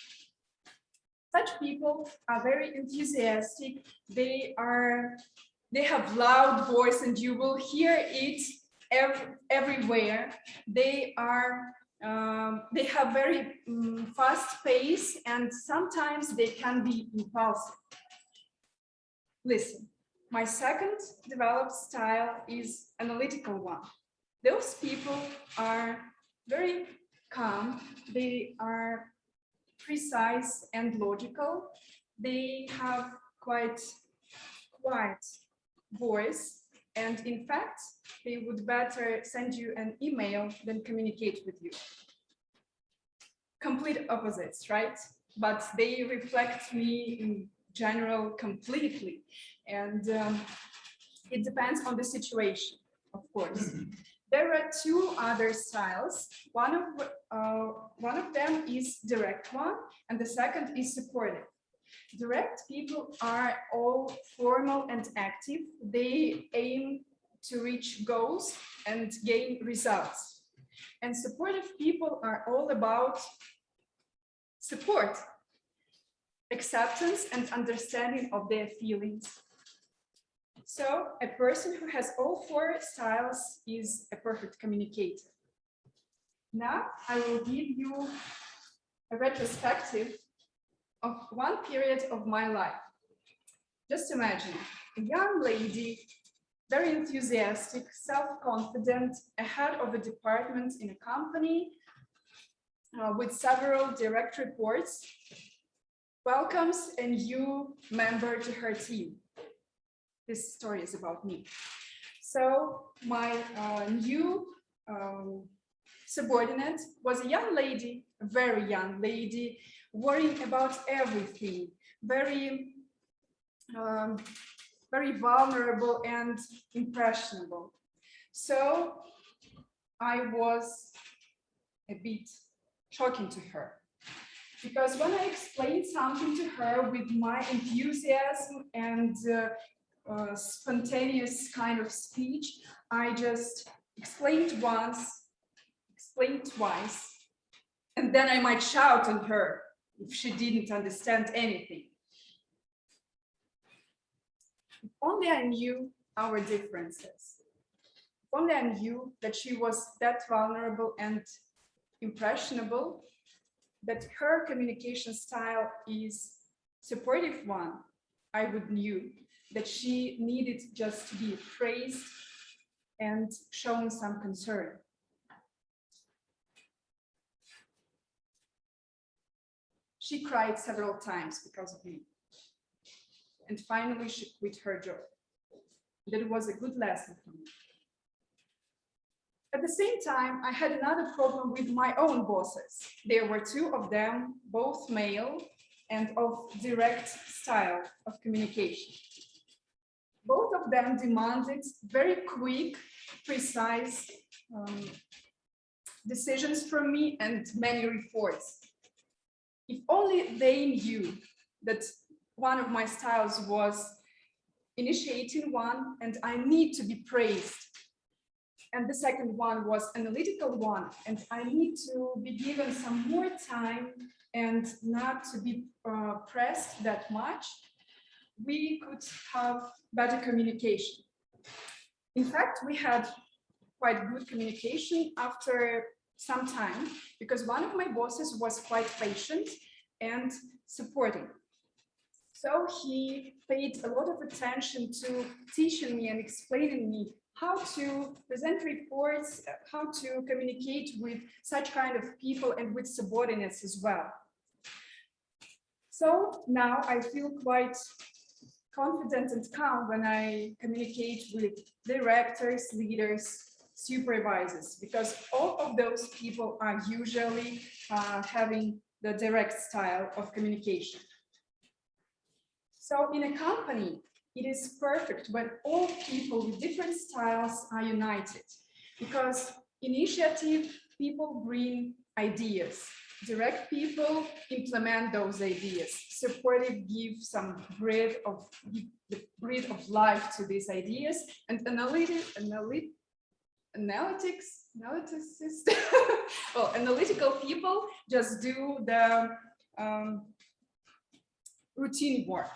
Such people are very enthusiastic. They have loud voice, and you will hear it everywhere. They have very fast pace, and sometimes they can be impulsive. Listen, my second developed style is analytical one. Those people are very calm. They are precise and logical. They have quite quiet voice, and in fact, they would better send you an email than communicate with you. Complete opposites, right? But they reflect me in general completely, and it depends on the situation, of course. There are two other styles. One of them is direct one, and the second is supportive. Direct people are all formal and active. They aim to reach goals and gain results. And supportive people are all about support, acceptance, and understanding of their feelings. So a person who has all four styles is a perfect communicator. Now I will give you a retrospective of one period of my life. Just imagine a young lady, very enthusiastic, self-confident, ahead of a department in a company with several direct reports, welcomes a new member to her team. This story is about me. So my new subordinate was a young lady, a very young lady, worrying about everything, very vulnerable and impressionable. So I was a bit shocking to her, because when I explained something to her with my enthusiasm and spontaneous kind of speech, I just explained once, explained twice, and then I might shout on her if she didn't understand anything. If only I knew our differences. If only I knew that she was that vulnerable and impressionable, that her communication style is supportive one, I would knew that she needed just to be praised and shown some concern. She cried several times because of me. And finally, she quit her job. That was a good lesson for me. At the same time, I had another problem with my own bosses. There were two of them, both male and of direct style of communication. Both of them demanded very quick, precise decisions from me and many reports. If only they knew that one of my styles was initiating one and I need to be praised, and the second one was analytical one and I need to be given some more time and not to be pressed that much, we could have better communication. In fact, we had quite good communication after some time, because one of my bosses was quite patient and supporting. So he paid a lot of attention to teaching me and explaining me how to present reports, how to communicate with such kind of people and with subordinates as well. So now I feel quite confident and calm when I communicate with directors, leaders, supervisors, because all of those people are usually having the direct style of communication. So in a company, it is perfect when all people with different styles are united, because initiative people bring ideas. direct people implement those ideas. Supportive give some breath of life to these ideas, and analytics, well, analytical people just do the routine work.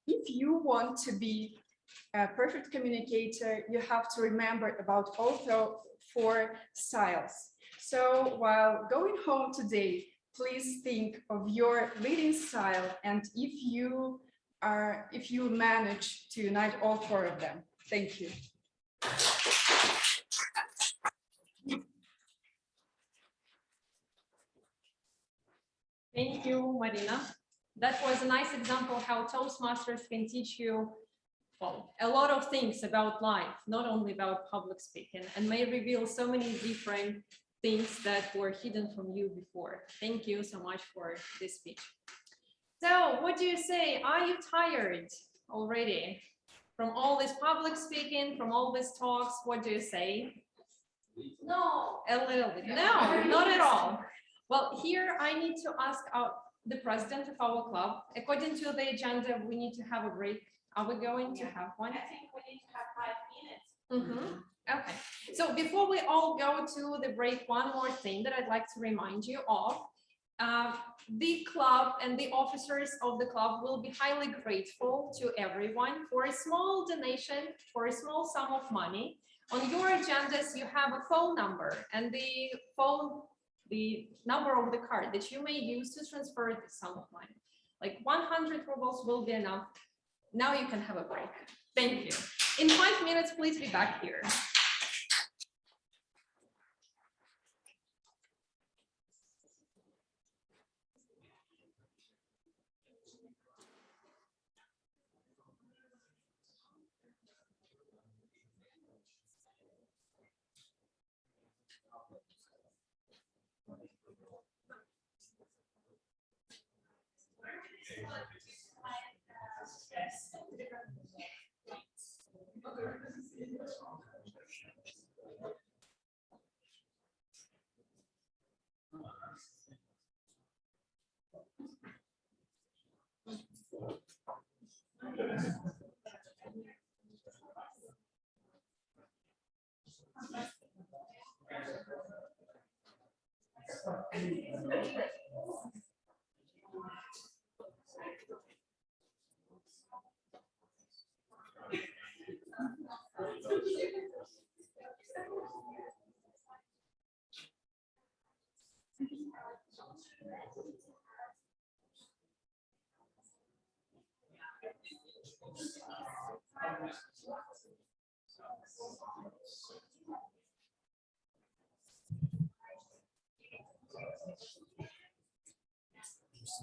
If you want to be a perfect communicator, you have to remember about also 4 styles. So while going home today, please think of your leading style, and if you manage to unite all 4 of them. Thank you. Thank you, Marina. That was a nice example how Toastmasters can teach you, well, a lot of things about life, not only about public speaking, and may reveal so many different things that were hidden from you before. Thank you so much for this speech. So what do you say? Are you tired already from all this public speaking, from all these talks? What do you say? No, a little bit. No, not at all. Well, here I need to ask the president of our club. According to the agenda, we need to have a break. Are we going to have one? I think we need to have 5 minutes. Okay. So before we all go to the break, one more thing that I'd like to remind you of. The club and the officers of the club will be highly grateful to everyone for a small donation, for a small sum of money. On your agendas, you have a phone number, and the number of the card that you may use to transfer the sum of money. Like 100 rubles will be enough. Now you can have a break. Thank you. In 5 minutes, please be back here.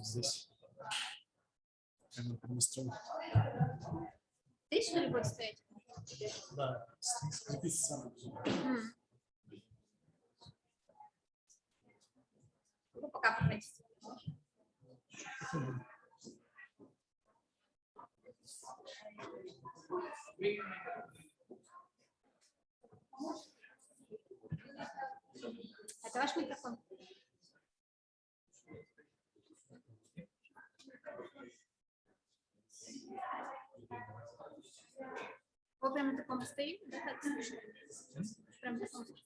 Здесь. Administrator. Здесь что ли будет стоять? Да, скрепись сам. Ну, пока попросите. Это ваш микрофон. Вы прям на таком стоим, да? Прям на таком стоим,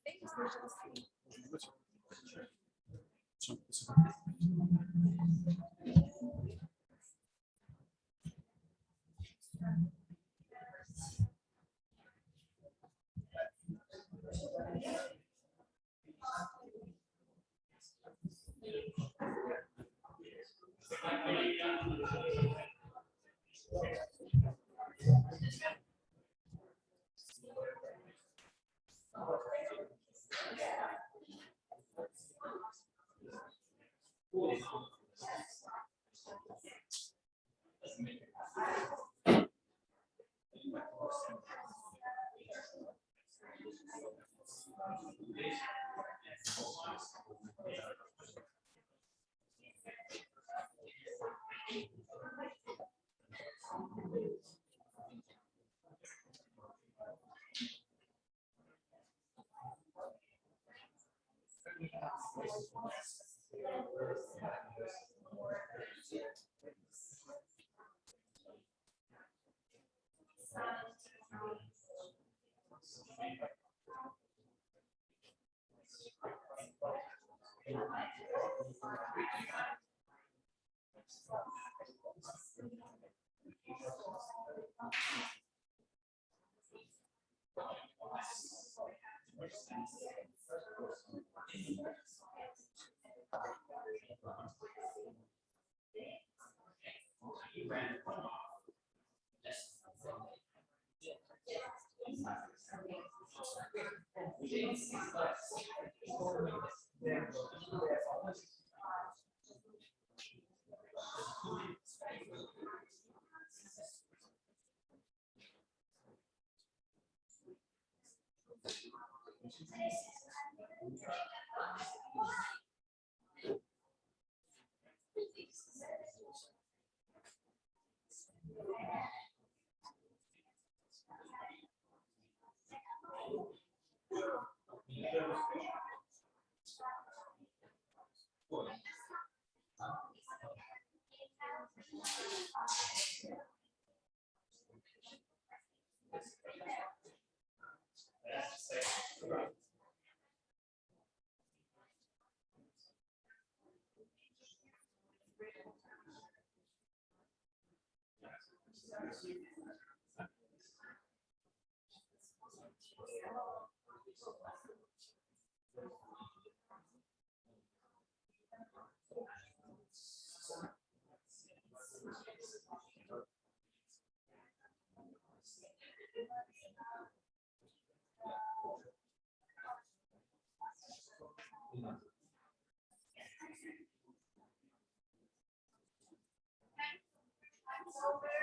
Time is over.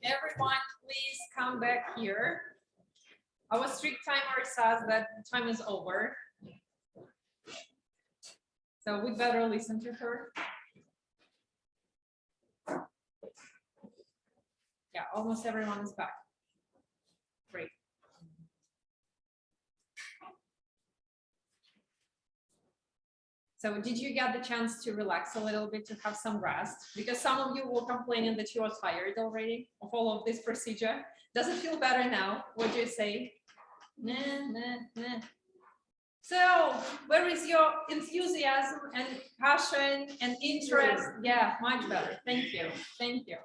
Everyone, please come back here. Our strict timer says that the time is over. So we better listen to her. Yeah, almost everyone is back. Great. So did you get the chance to relax a little bit, to have some rest? Because some of you were complaining that you are tired already of all of this procedure. Does it feel better now? What do you say? Nah, nah, nah. So where is your enthusiasm and passion and interest? Yeah, much better. Thank you. Thank you.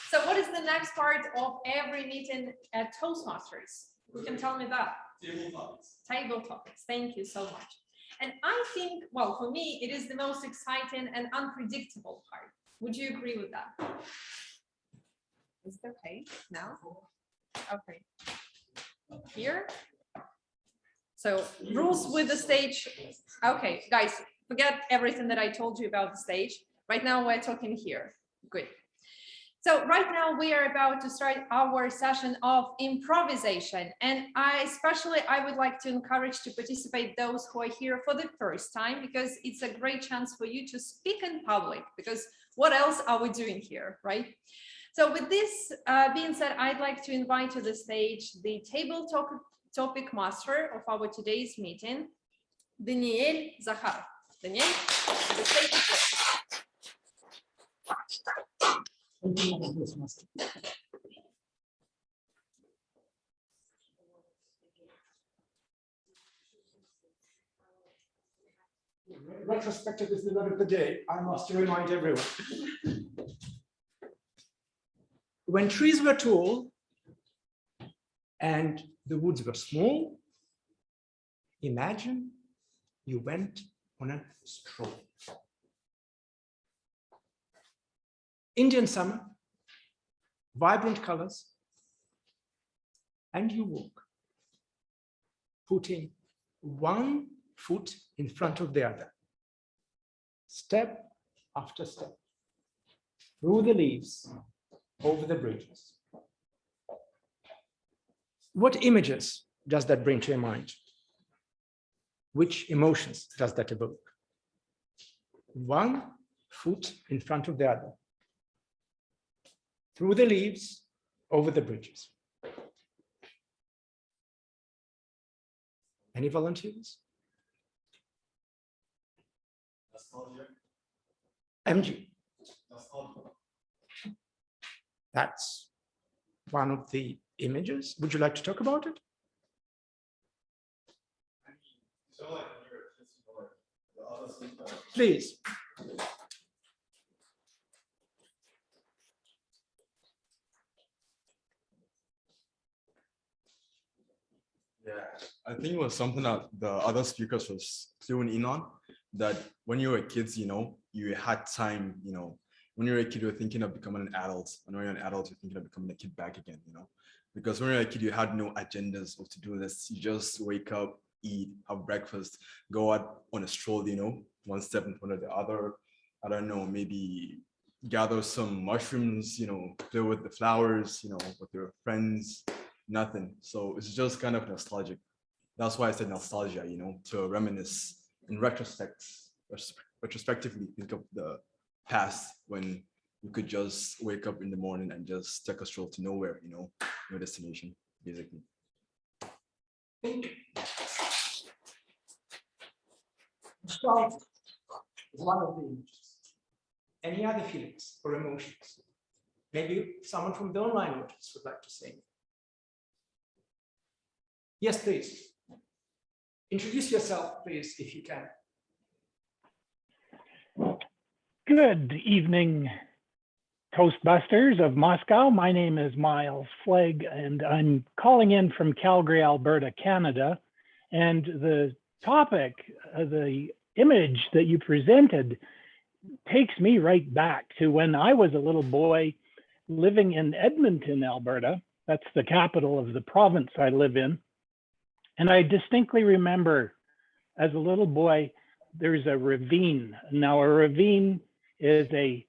So what is the next part of every meeting at Toastmasters? Who can tell me that? Table topics. Table topics. Thank you so much. And I think, well, for me, it is the most exciting and unpredictable part. Would you agree with that? Is it okay now? Okay. Here. So rules with the stage. Okay, guys, forget everything that I told you about the stage. Right now we're talking here. Good. So right now we are about to start our session of improvisation. And I would like to encourage to participate those who are here for the first time, because it's a great chance for you to speak in public, because what else are we doing here, right? So with this being said, I'd like to invite to the stage the table topic master of our today's meeting, Daniel Zahar. Daniel, the stage is yours. Retrospective is the word of the day. I must remind everyone. When trees were tall and the woods were small, imagine you went on a stroll. Indian summer, vibrant colors, and you walk, putting one foot in front of the other. step after step, through the leaves, over the bridges. What images does that bring to your mind? Which emotions does that evoke? One foot in front of the other, through the leaves, over the bridges. Any volunteers? MG. That's one of the images. Would you like to talk about it? Please. Yeah, I think it was something that the other speakers was cluing in on, that when you were kids, you had time, when you were a kid, you were thinking of becoming an adult. And when you're an adult, you're thinking of becoming a kid back again, because when you're a kid, you had no agendas of to do this. You just wake up, eat, have breakfast, go out on a stroll, one step in front of the other. I don't know, maybe gather some mushrooms, play with the flowers, with your friends, nothing. So it's just kind of nostalgic. That's why I said nostalgia, to reminisce in retrospectively think of the past when you could just wake up in the morning and just take a stroll to nowhere, no destination, basically. Start is one of the images. Any other feelings or emotions? Maybe someone from the online audience would like to say. Yes, please. Introduce yourself, please, if you can. Good evening, Toastbusters of Moscow. My name is Miles Flegg, and I'm calling in from Calgary, Alberta, Canada. And the topic, the image that you presented takes me right back to when I was a little boy living in Edmonton, Alberta. That's the capital of the province I live in. And I distinctly remember as a little boy, there's a ravine. Now, a ravine is a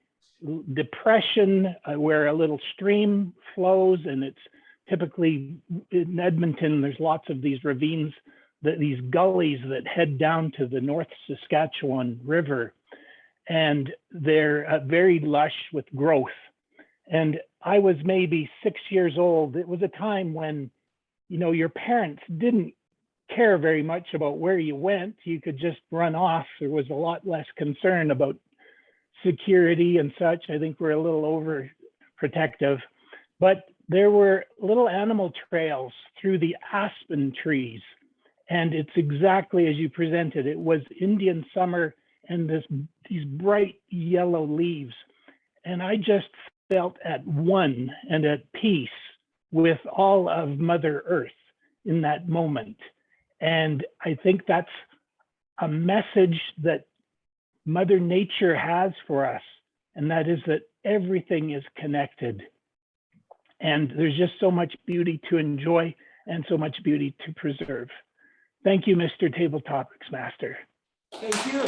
depression where a little stream flows, and it's typically in Edmonton, there's lots of these ravines, these gullies that head down to the North Saskatchewan River, and they're very lush with growth. And I was maybe 6 years old. It was a time when, your parents didn't care very much about where you went. You could just run off. There was a lot less concern about security and such. I think we're a little overprotective, but there were little animal trails through the aspen trees. And it's exactly as you presented. It was Indian summer and these bright yellow leaves. And I just felt at one and at peace with all of Mother Earth in that moment. And I think that's a message that Mother Nature has for us, and that is that everything is connected. And there's just so much beauty to enjoy and so much beauty to preserve. Thank you, Mr. Table Topics Master. Thank you.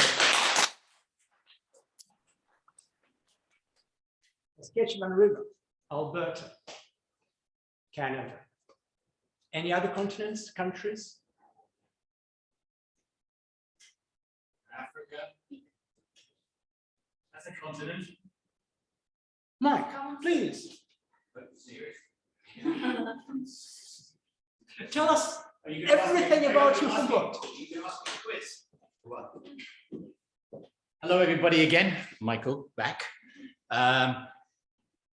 Saskatchewan River, Alberta, Canada. Any other continents, countries? Africa. That's a continent. Mike, please. Tell us everything about you forgot. Hello, everybody again. Michael, back.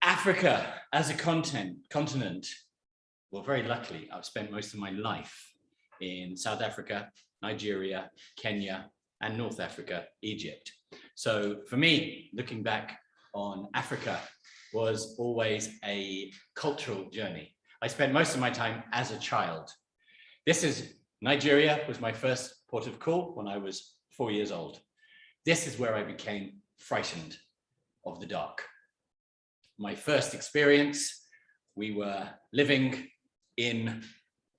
Africa as a continent. Well, very luckily, I've spent most of my life in South Africa, Nigeria, Kenya, and North Africa, Egypt. So for me, looking back on Africa was always a cultural journey. I spent most of my time as a child. Nigeria was my first port of call when I was 4 years old. This is where I became frightened of the dark. My first experience, we were living in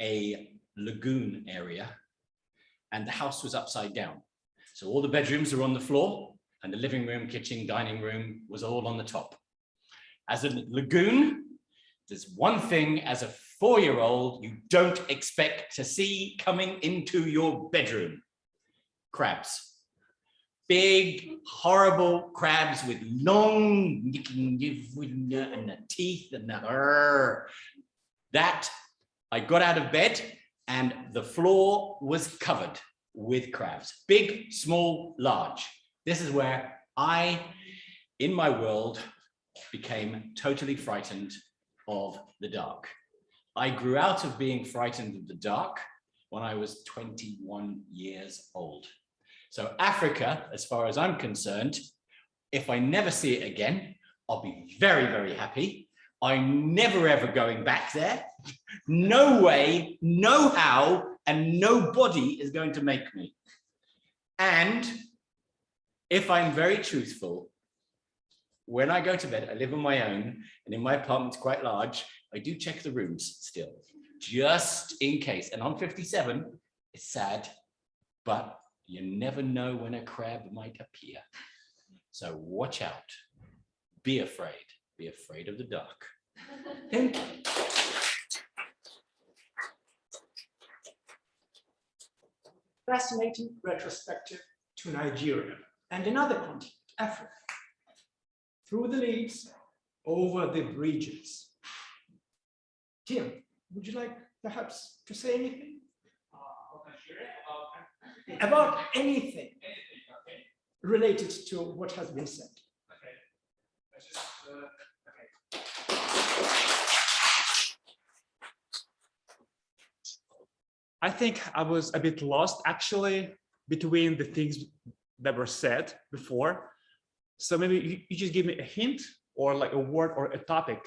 a lagoon area and the house was upside down. So all the bedrooms are on the floor and the living room, kitchen, dining room was all on the top. As a lagoon, there's one thing as a 4-year-old you don't expect to see coming into your bedroom: crabs. Big, horrible crabs with long and the teeth and the that. I got out of bed and the floor was covered with crabs. Big, small, large. This is where I, in my world, became totally frightened of the dark. I grew out of being frightened of the dark when I was 21 years old. So Africa, as far as I'm concerned, if I never see it again, I'll be very, very happy. I'm never ever going back there. No way, no how, and nobody is going to make me. And if I'm very truthful, when I go to bed, I live on my own, and in my apartment's quite large, I do check the rooms still, just in case. And I'm 57, it's sad, but you never know when a crab might appear. So watch out. Be afraid of the dark. Thank you. Fascinating retrospective to Nigeria and another continent, Africa. Through the leaves, over the bridges. Tim, would you like perhaps to say anything? About anything related to what has been said. I think I was a bit lost actually between the things that were said before. So maybe you just give me a hint or like a word or a topic.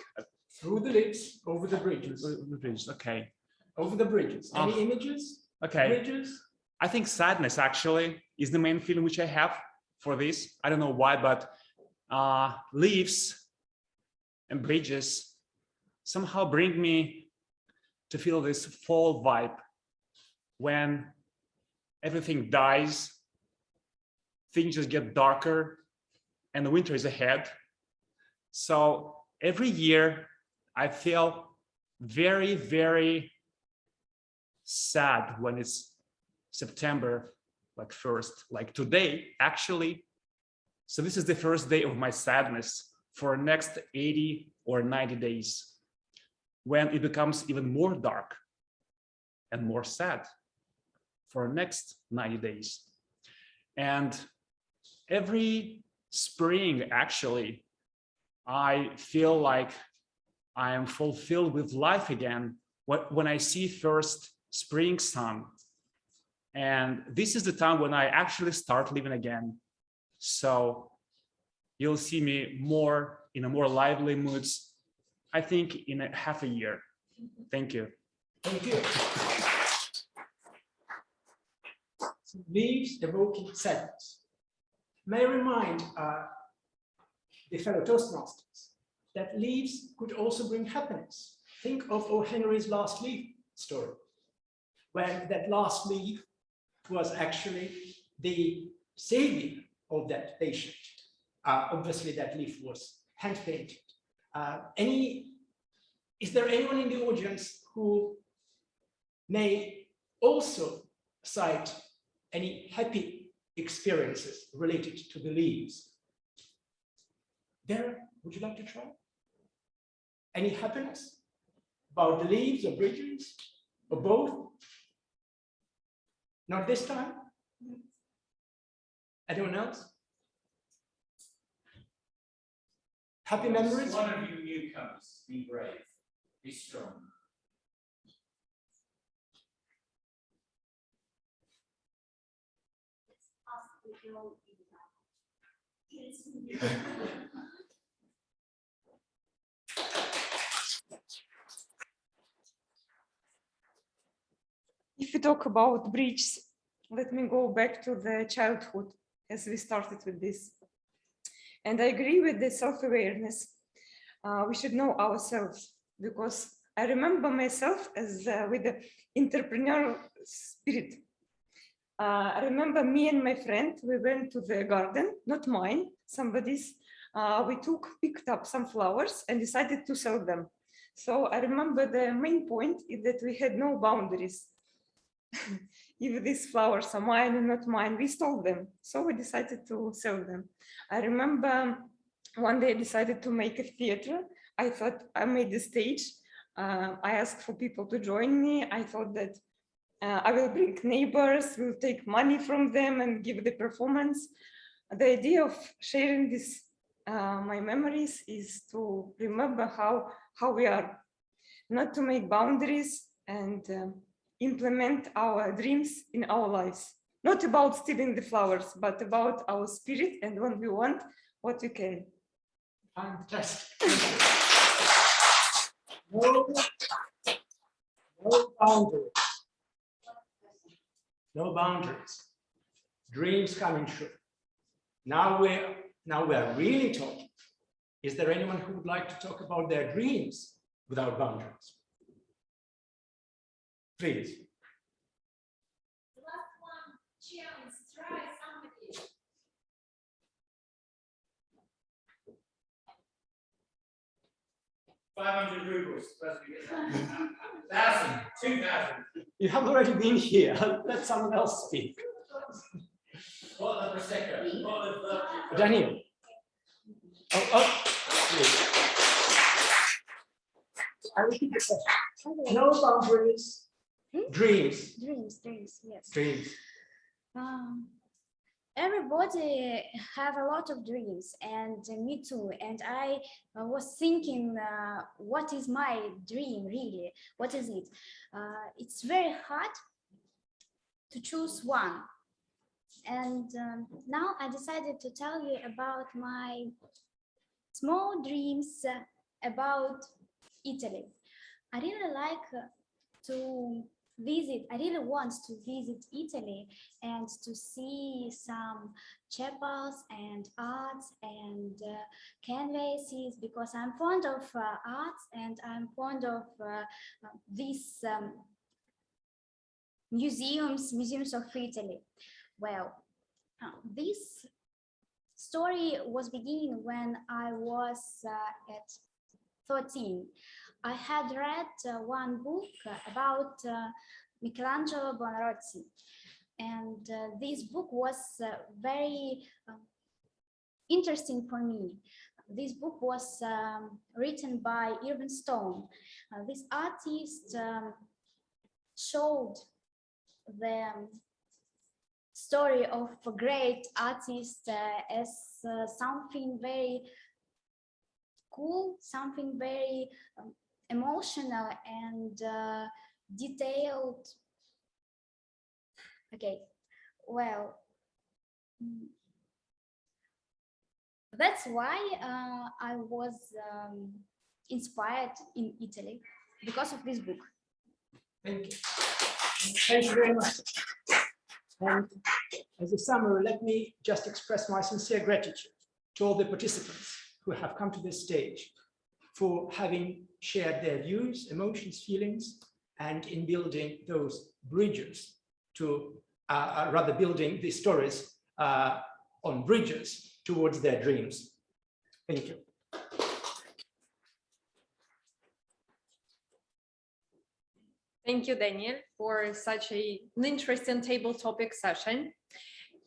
Through the lips, over the bridges. Over the bridges, okay. Over the bridges. Any images? Okay. Bridges? I think sadness actually is the main feeling which I have for this. I don't know why, but leaves and bridges somehow bring me to feel this fall vibe when everything dies, things just get darker and the winter is ahead. So every year I feel very, very sad when it's September, like 1st, like today, actually. So this is the first day of my sadness for next 80 or 90 days, when it becomes even more dark and more sad for next 90 days. And every spring, actually, I feel like I am fulfilled with life again when I see first spring sun. And this is the time when I actually start living again. So you'll see me more in a more lively moods, I think in a half a year. Thank you. Thank you. Leaves evoking sadness. May I remind the fellow Toastmasters that leaves could also bring happiness. Think of O. Henry's last leaf story, when that last leaf was actually the savior of that patient. Obviously, that leaf was hand-painted. Is there anyone in the audience who may also cite any happy experiences related to the leaves? Vera, would you like to try? Any happiness about the leaves or bridges or both? Not this time? Anyone else? Happy memories? One of you newcomers, be brave, be strong. If we talk about bridges, let me go back to the childhood as we started with this. And I agree with the self-awareness. We should know ourselves, because I remember myself as with the entrepreneurial spirit. I remember me and my friend, we went to the garden, not mine, somebody's. We picked up some flowers and decided to sell them. So I remember the main point is that we had no boundaries. If these flowers are mine or not mine, we stole them. So we decided to sell them. I remember one day I decided to make a theater. I thought I made a stage. I asked for people to join me. I thought that I will bring neighbors, will take money from them and give the performance. The idea of sharing this, my memories, is to remember how we are, not to make boundaries and implement our dreams in our lives. Not about stealing the flowers, but about our spirit, and when we want, what we can. Fantastic. No boundaries. No boundaries. Dreams coming true. Now we are really talking. Is there anyone who would like to talk about their dreams without boundaries? Please. The last one, chance, try somebody. $500 rubles. 1,000, 2,000. You have already been here. Let someone else speak. What the Prosecco? What the Daniel. Please. I repeat the question. No boundaries. Dreams. Dreams, yes. Dreams. Everybody have a lot of dreams, and me too. And I was thinking, what is my dream really? What is it? It's very hard to choose one. And now I decided to tell you about my small dreams about Italy. I really like to visit, I really want to visit Italy and to see some chapels and arts and canvases, because I'm fond of arts and I'm fond of these museums of Italy. Well, this story was beginning when I was at 13. I had read one book about Michelangelo Buonarroti, and this book was very interesting for me. This book was written by Irving Stone. This artist showed the story of a great artist as something very cool, something very emotional and detailed. Okay, well, that's why I was inspired in Italy because of this book. Thank you. Thank you very much. And as a summary, let me just express my sincere gratitude to all the participants who have come to this stage for having shared their views, emotions, feelings, and in building those bridges to, rather building these stories on bridges towards their dreams. Thank you. Thank you, Daniel, for such an interesting table topic session.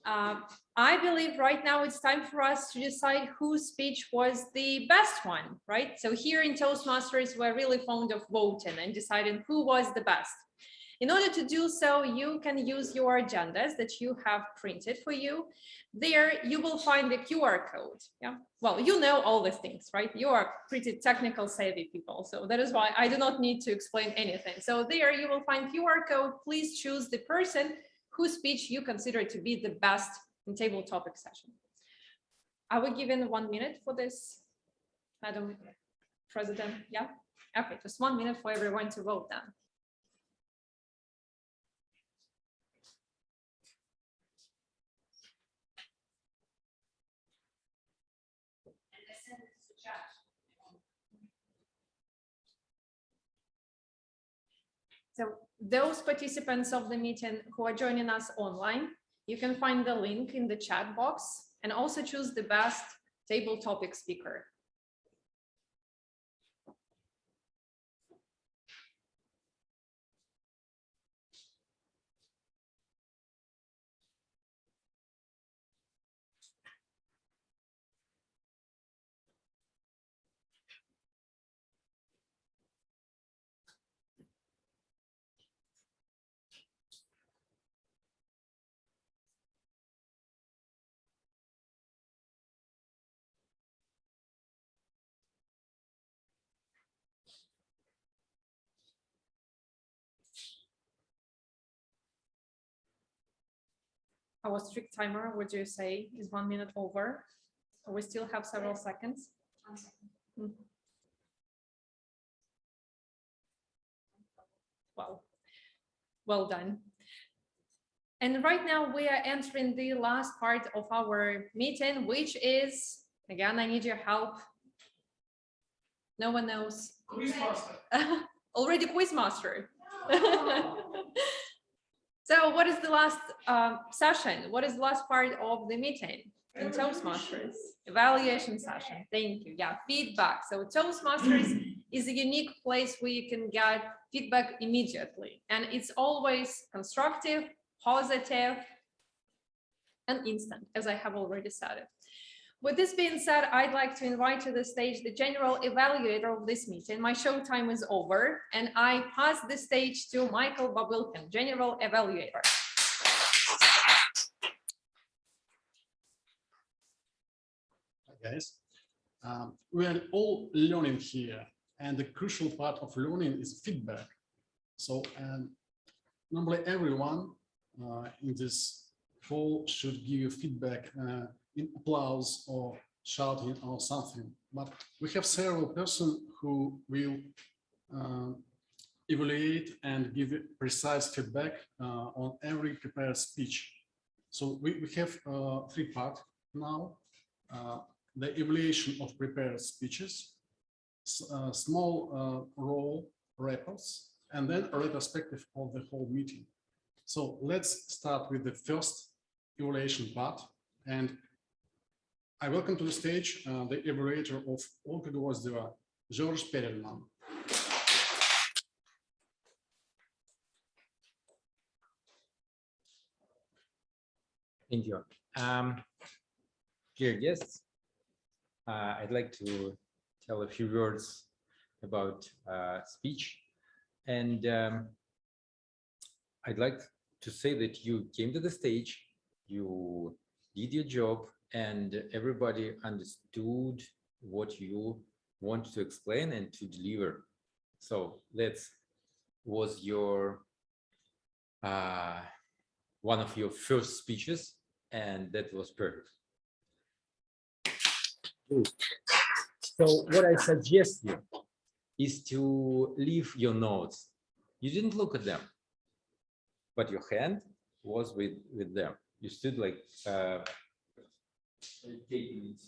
I believe right now it's time for us to decide whose speech was the best one, right? So here in Toastmasters, we're really fond of voting and deciding who was the best. In order to do so, you can use your agendas that you have printed for you. There you will find the QR code. Yeah, well, you know all these things, right? You are pretty technical savvy people, so that is why I do not need to explain anything. So there you will find QR code. Please choose the person whose speech you consider to be the best in table topic session. Are we given 1 minute for this, Madam President? Yeah, okay, just 1 minute for everyone to vote then. So those participants of the meeting who are joining us online, you can find the link in the chat box and also choose the best table topic speaker. Our strict timer, would you say, is 1 minute over? Or we still have several seconds? 1 second. Wow, well done. And right now we are entering the last part of our meeting, which is, again, I need your help. No one knows. Quizmaster. Already Quizmaster. So what is the last session? What is the last part of the meeting in Toastmasters? Evaluation session. Thank you. Yeah, feedback. So Toastmasters is a unique place where you can get feedback immediately. And it's always constructive, positive, and instant, as I have already said it. With this being said, I'd like to invite to the stage the general evaluator of this meeting. My show time is over, and I pass the stage to Michael Babilkin, general evaluator. Hi guys, we are all learning here, and the crucial part of learning is feedback. So normally everyone in this hall should give you feedback in applause or shouting or something, but we have several persons who will evaluate and give precise feedback on every prepared speech. So we have 3 parts now. The evaluation of prepared speeches, small role reports, and then a retrospective of the whole meeting. So let's start with the first evaluation part. And I welcome to the stage the evaluator of Olga Gvozdeva, George Perelman. Thank you. Dear guests, I'd like to tell a few words about speech. And I'd like to say that you came to the stage, you did your job, and everybody understood what you want to explain and to deliver. So that was your one of your first speeches, and that was perfect. So what I suggest you is to leave your notes. You didn't look at them, but your hand was with them. You stood like taking it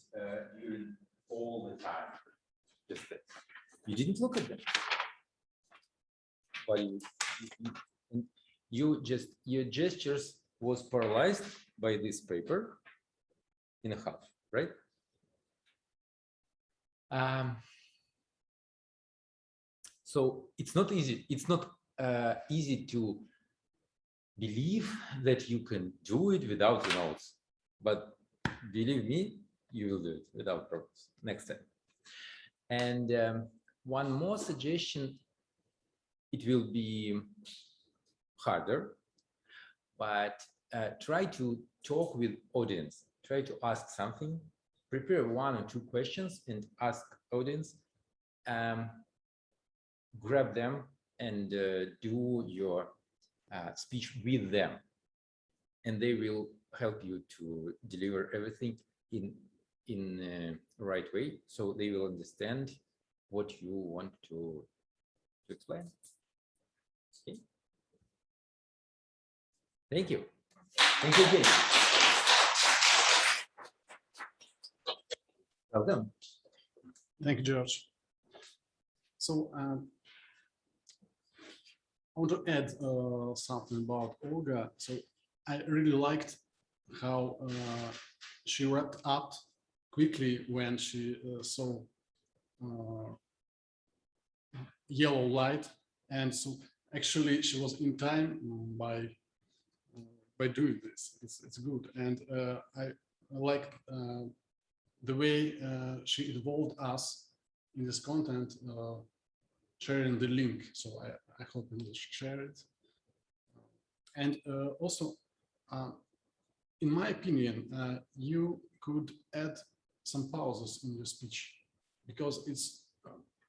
during all the time. Just that. You didn't look at them, but your gestures was paralyzed by this paper in a half, right? So it's not easy. It's not easy to believe that you can do it without the notes, but believe me, you will do it without problems next time. And one more suggestion, it will be harder, but try to talk with audience, try to ask something, prepare 1 or 2 questions and ask audience, grab them and do your speech with them, and they will help you to deliver everything in the right way, so they will understand what you want to explain. Okay. Thank you. Thank you again. Welcome. Thank you, George. So want to add something about Olga. So I really liked how she wrapped up quickly when she saw yellow light, and so actually she was in time by doing this. It's good, and I like the way she involved us in this content, sharing the link. So I hope you will share it. And also, in my opinion, you could add some pauses in your speech, because it's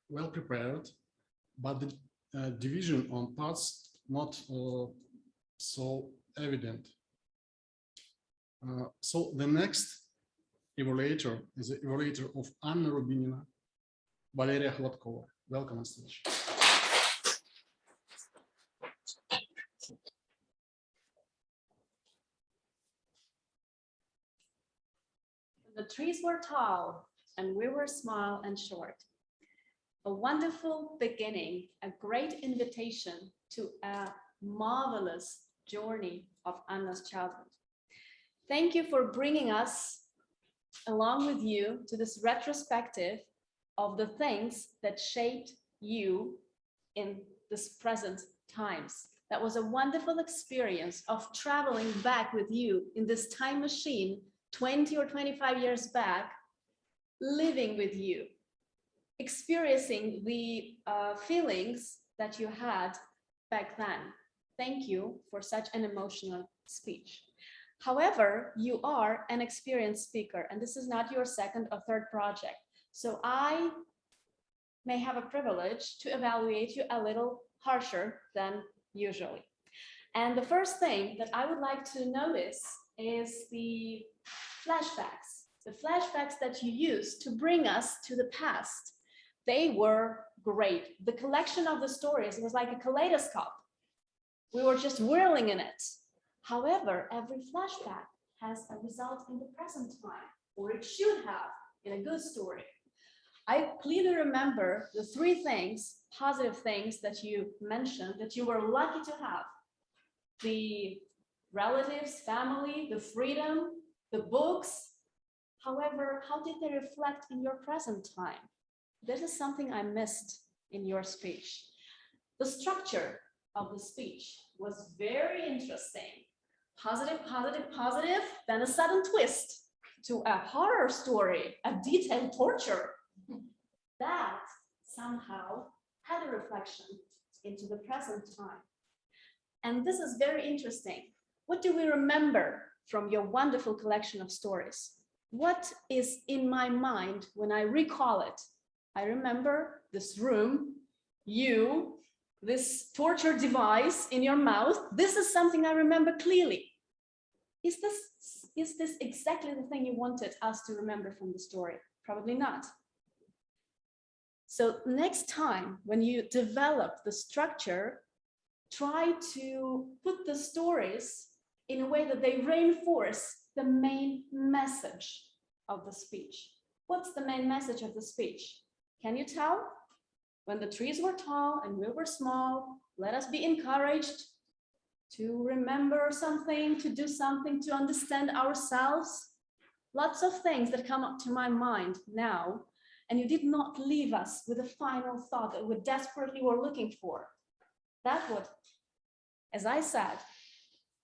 well prepared, but the division on parts not so evident. So the next evaluator is the evaluator of Anna Rubinina, Valeria Hladkova. Welcome on stage. The trees were tall and we were small and short. A wonderful beginning, a great invitation to a marvelous journey of Anna's childhood. Thank you for bringing us along with you to this retrospective of the things that shaped you in this present times. That was a wonderful experience of traveling back with you in this time machine 20 or 25 years back, living with you, experiencing the feelings that you had back then. Thank you for such an emotional speech. However, you are an experienced speaker, and this is not your second or third project. So I may have a privilege to evaluate you a little harsher than usually. And the first thing that I would like to notice is the flashbacks that you used to bring us to the past. They were great. The collection of the stories was like a kaleidoscope. We were just whirling in it. However, every flashback has a result in the present time, or it should have in a good story. I clearly remember the three things, positive things that you mentioned that you were lucky to have. The relatives, family, the freedom, the books. However, how did they reflect in your present time? This is something I missed in your speech. The structure of the speech was very interesting. Positive, positive, positive, then a sudden twist to a horror story, a detailed torture. That somehow had a reflection into the present time. And this is very interesting. What do we remember from your wonderful collection of stories? What is in my mind when I recall it? I remember this room, you, this torture device in your mouth. This is something I remember clearly. Is this exactly the thing you wanted us to remember from the story? Probably not. So next time when you develop the structure, try to put the stories in a way that they reinforce the main message of the speech. What's the main message of the speech? Can you tell? When the trees were tall and we were small, let us be encouraged to remember something, to do something, to understand ourselves. Lots of things that come up to my mind now, and you did not leave us with a final thought that we desperately were looking for. That's what, as I said,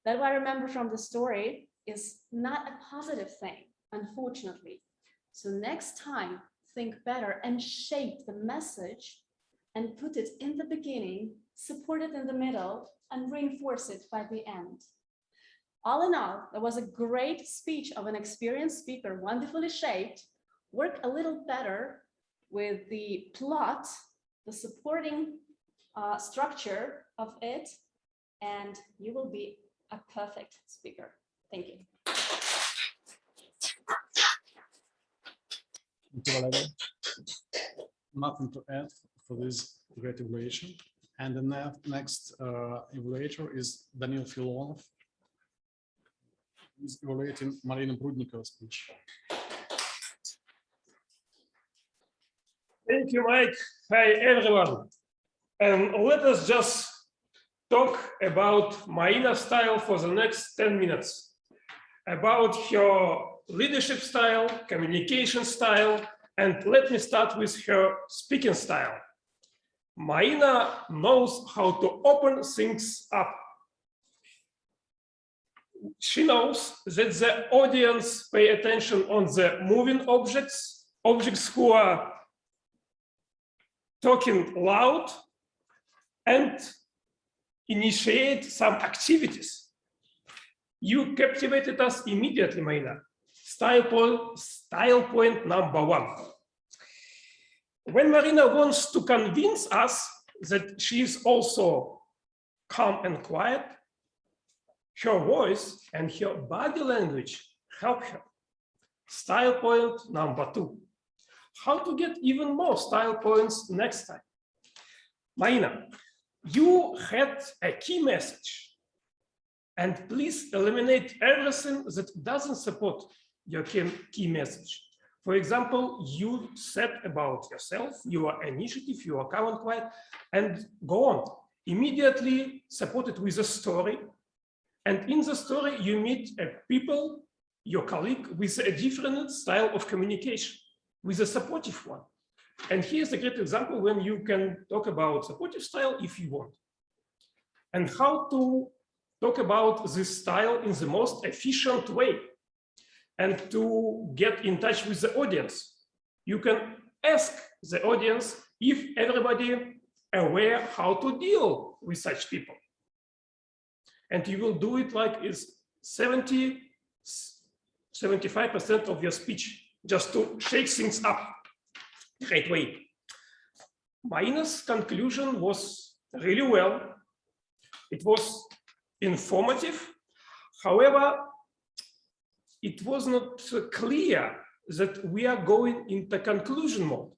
that what I remember from the story is not a positive thing, unfortunately. So next time, think better and shape the message and put it in the beginning, support it in the middle, and reinforce it by the end. All in all, that was a great speech of an experienced speaker, wonderfully shaped. Work a little better with the plot, the supporting structure of it, and you will be a perfect speaker. Thank you. Thank you, Valeria. Nothing to add for this great evaluation. And the next evaluator is Daniel Filonov. He's evaluating Marina Prudnikova's speech. Thank you, Mike. Hi, everyone. And let us just talk about Marina's style for the next 10 minutes, about her leadership style, communication style, and let me start with her speaking style. Marina knows how to open things up. She knows that the audience pay attention on the moving objects, objects who are talking loud, and initiate some activities. You captivated us immediately, Marina. Style point number 1. When Marina wants to convince us that she is also calm and quiet, her voice and her body language help her. Style point number 2. How to get even more style points next time. Marina, you had a key message, and please eliminate everything that doesn't support your key message. For example, you said about yourself, your initiative, your calm and quiet, and go on. Immediately support it with a story. And in the story, you meet people, your colleague, with a different style of communication, with a supportive one. And here's a great example when you can talk about supportive style if you want. And how to talk about this style in the most efficient way. And to get in touch with the audience. You can ask the audience if everybody aware how to deal with such people. And you will do it like is 75% of your speech, just to shake things up. Great way. Marina's conclusion was really well. It was informative. However, it was not clear that we are going into conclusion mode.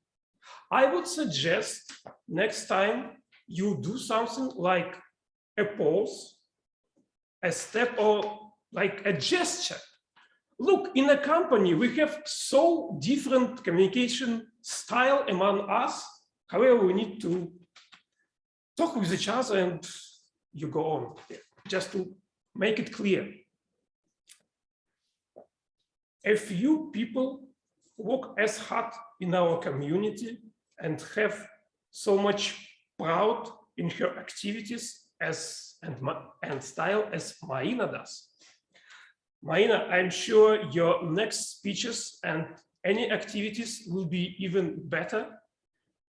I would suggest next time you do something like a pause, a step, or like a gesture. Look, in a company, we have so different communication style among us. However, we need to talk with each other and you go on, just to make it clear. A few people work as hard in our community and have so much proud in her activities and style as Marina does. Marina, I'm sure your next speeches and any activities will be even better.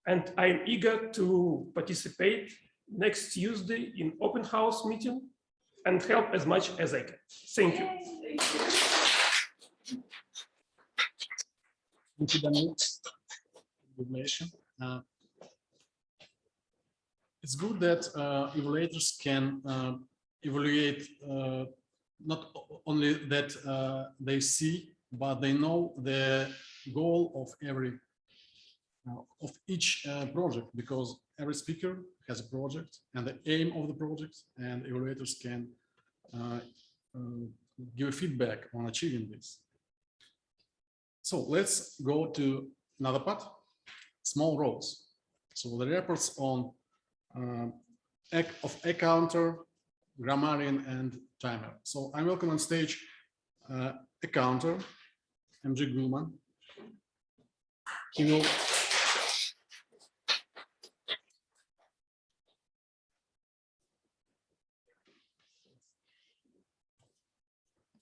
And I'm eager to participate next Tuesday in open house meeting and help as much as I can. Thank you. Thank you, Daniel. Evaluation. It's good that evaluators can evaluate not only that they see, but they know the goal of each project, because every speaker has a project and the aim of the project, and evaluators can give feedback on achieving this. So let's go to another part, small roles. So the reports on a counter, grammarian, and timer. So I welcome on stage a counter, MG Gulman. He will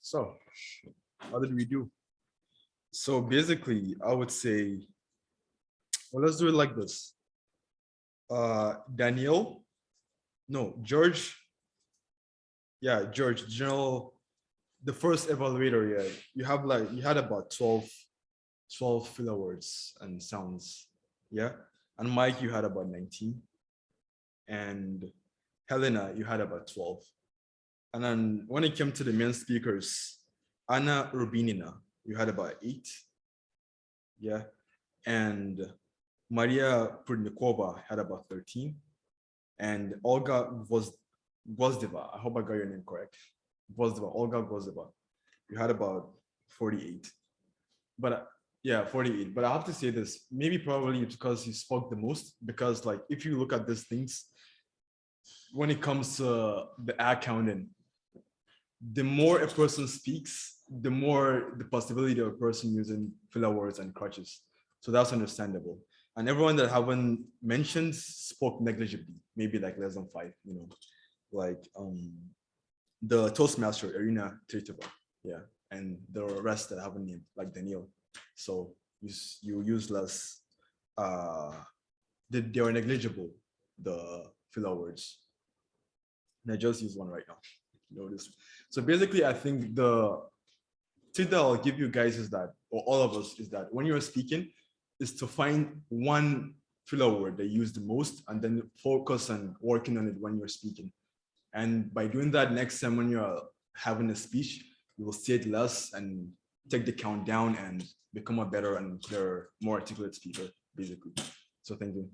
So, how did we do? So basically, I would say, well, let's do it like this. George. Yeah, George, general, the first evaluator, yeah, you had about 12 filler words and sounds, yeah. And Mike, you had about 19. And Helena, you had about 12. And then when it came to the main speakers, Anna Rubinina, you had about 8. Yeah. And Maria Prudnikova had about 13. And Olga Gvozdeva, I hope I got your name correct. Olga Gvozdeva, you had about 48. But yeah, 48. But I have to say this, maybe probably because you spoke the most, because like if you look at these things, when it comes to the ad counting, the more a person speaks, the more the possibility of a person using filler words and crutches. So that's understandable. And everyone that haven't mentioned spoke negligibly, maybe like less than 5, you know, like the Toastmaster, Irina Turntable, yeah, and the rest that haven't named, like Daniel. So you use less, they are negligible, the filler words. And I just use one right now. Notice. So basically, I think the tip that I'll give you guys is that, or all of us, is that when you're speaking, is to find one filler word that you use the most and then focus on working on it when you're speaking. And by doing that, next time when you're having a speech, you will say it less and take the count down and become a better and clearer, more articulate speaker, basically. So thank you.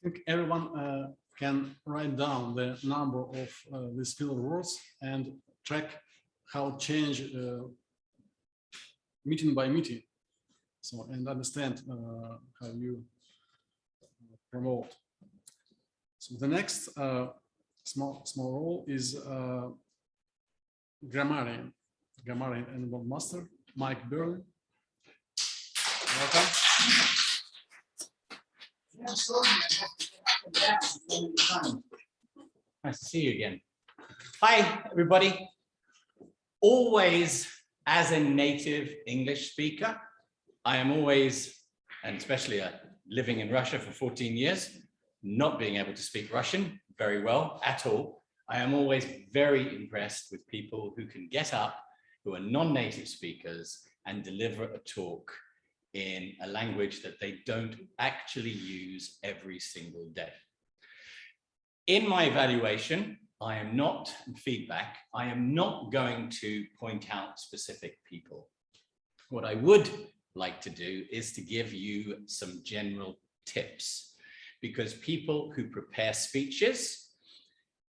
I think everyone can write down the number of these filler words and track how change meeting by meeting. So, and understand how you promote. So the next small role is grammarian and word master, Mike Berlin. Welcome. Nice to see you again. Hi, everybody. Always, as a native English speaker, I am always, and especially living in Russia for 14 years, not being able to speak Russian very well at all. I am always very impressed with people who can get up, who are non-native speakers, and deliver a talk in a language that they don't actually use every single day. In my evaluation, I am not going to point out specific people. What I would like to do is to give you some general tips, because people who prepare speeches,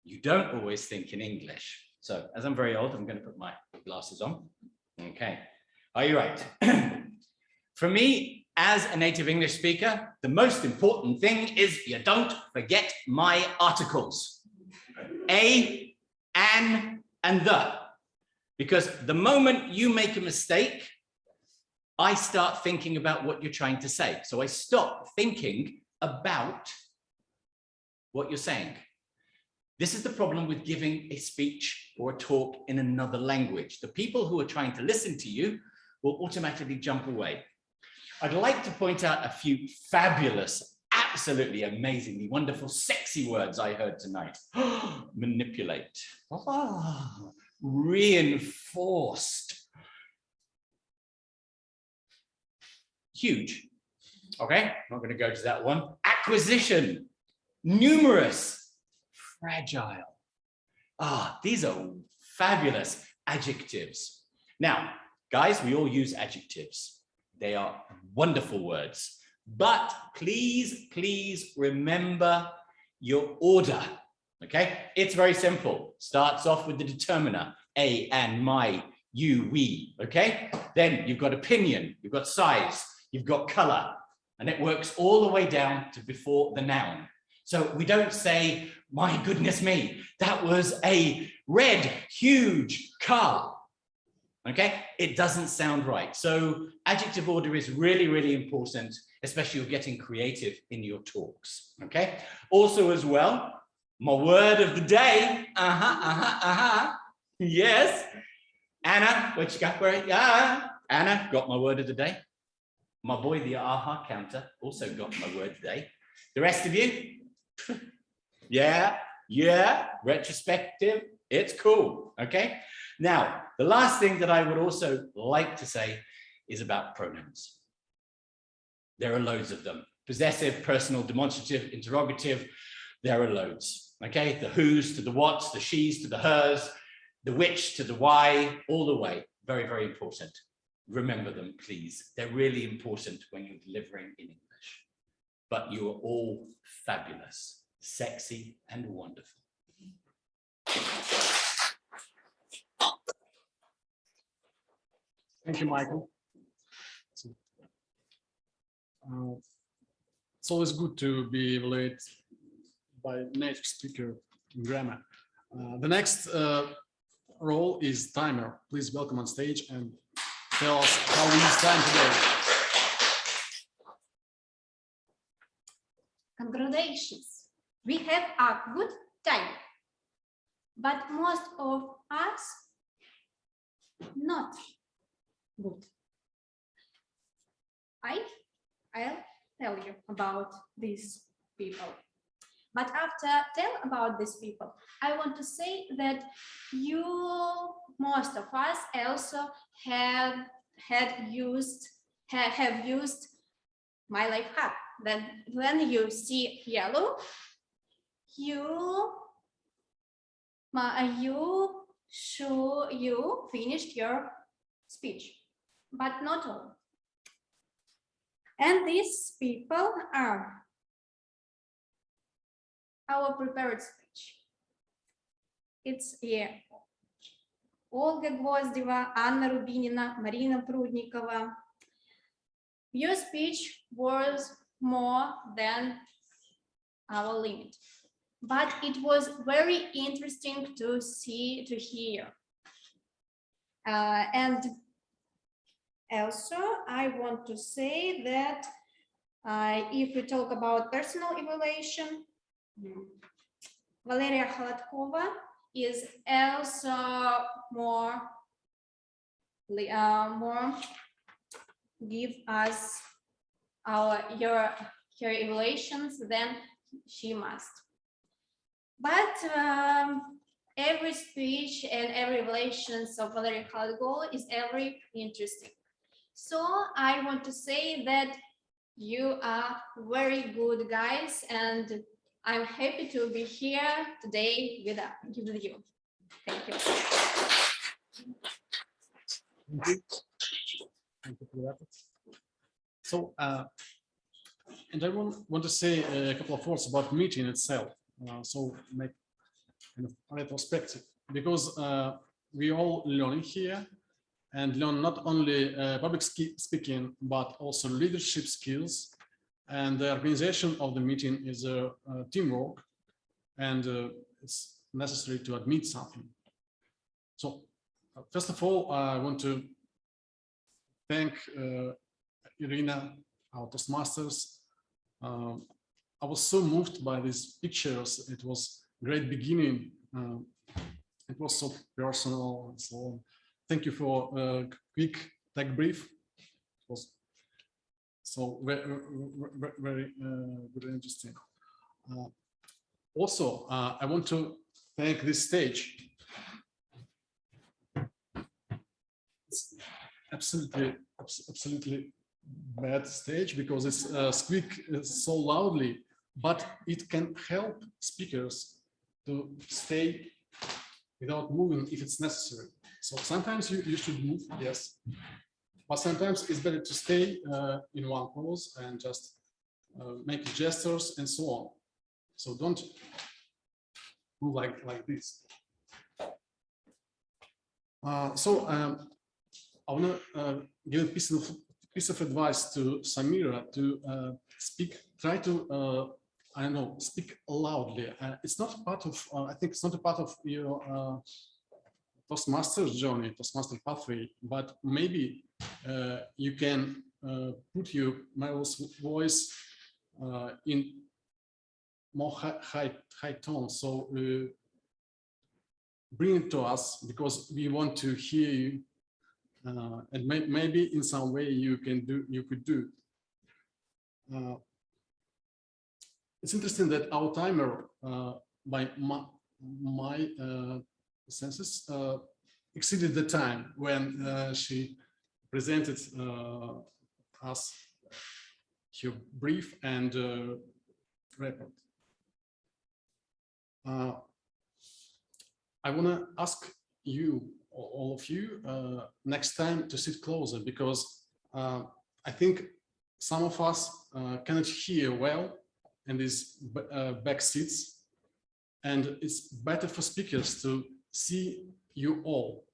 you don't always think in English. So as I'm very old, I'm going to put my glasses on. Okay, are you right? For me, as a native English speaker, the most important thing is you don't forget my articles. A, an, and the. Because the moment you make a mistake, I start thinking about what you're trying to say. So I stop thinking about what you're saying. This is the problem with giving a speech or a talk in another language. The people who are trying to listen to you will automatically jump away. I'd like to point out a few fabulous, absolutely amazingly wonderful, sexy words I heard tonight. Manipulate. Reinforced. Huge. Okay, I'm not going to go to that one. Acquisition. Numerous. Fragile. These are fabulous adjectives. Now, guys, we all use adjectives. They are wonderful words, but please, please remember your order, okay? It's very simple. Starts off with the determiner, a, and, my, you, we, okay? Then you've got opinion, you've got size, you've got color, and it works all the way down to before the noun. So we don't say, my goodness me, that was a red, huge car. Okay, it doesn't sound right. So adjective order is really, really important, especially you're getting creative in your talks. Okay, also as well, my word of the day. Yes, Anna, what you got? Where? Anna got my word of the day. My boy, the aha counter, also got my word of the day. The rest of you, yeah, retrospective. It's cool. Okay. Now, the last thing that I would also like to say is about pronouns. There are loads of them. Possessive, personal, demonstrative, interrogative. There are loads, okay? The who's to the what's, the she's to the hers, the which to the why, all the way. Very, very important. Remember them, please. They're really important when you're delivering in English. But you are all fabulous, sexy, and wonderful. Thank you, Michael. it's always good to be evaluated by native speaker in grammar. The next role is timer. Please welcome on stage and tell us how we use time today. Congratulations, we have a good time, but most of us not good. I'll tell you about these people. But after tell about these people, I want to say that most of us also have used my life hack. Then when you see yellow, you finished your speech, but not all. And these people are our prepared speech. It's Olga Gvozdeva, Anna Rubinina, Marina Prudnikova. Your speech was more than our limit, but it was very interesting to hear. And also, I want to say that if we talk about personal evaluation, Valeria Khaladkova is also more give us her evaluations than she must. But every speech and every evaluations of Valeria Khaladkova is very interesting. So I want to say that you are very good guys, and I'm happy to be here today with you. Thank you. Thank you for that. So, and I want to say a couple of words about meeting itself. So make kind of retrospective, because we all learning here and learn not only public speaking, but also leadership skills. And the organization of the meeting is a teamwork, and it's necessary to admit something. So first of all, I want to thank Irina, our Toastmasters. I was so moved by these pictures. It was great beginning. It was so personal and so on. Thank you for a quick tech brief. It was so very good and interesting. Also, I want to thank this stage. It's absolutely bad stage because it's squeak so loudly, but it can help speakers to stay without moving if it's necessary. So sometimes you should move, yes, but sometimes it's better to stay in one pose and just make gestures and so on. So don't move like this. I want to give a piece of advice to Samira to try to, I don't know, speak loudly. It's not part of, I think it's not a part of your Toastmasters journey, Toastmaster pathway, but maybe you can put your marvelous voice in more high tone. So bring it to us because we want to hear you, and maybe in some way you could do. It's interesting that our timer, by my senses, exceeded the time when she presented us her brief and report. I want to ask you, all of you, next time to sit closer because I think some of us cannot hear well in these back seats, and it's better for speakers to see you all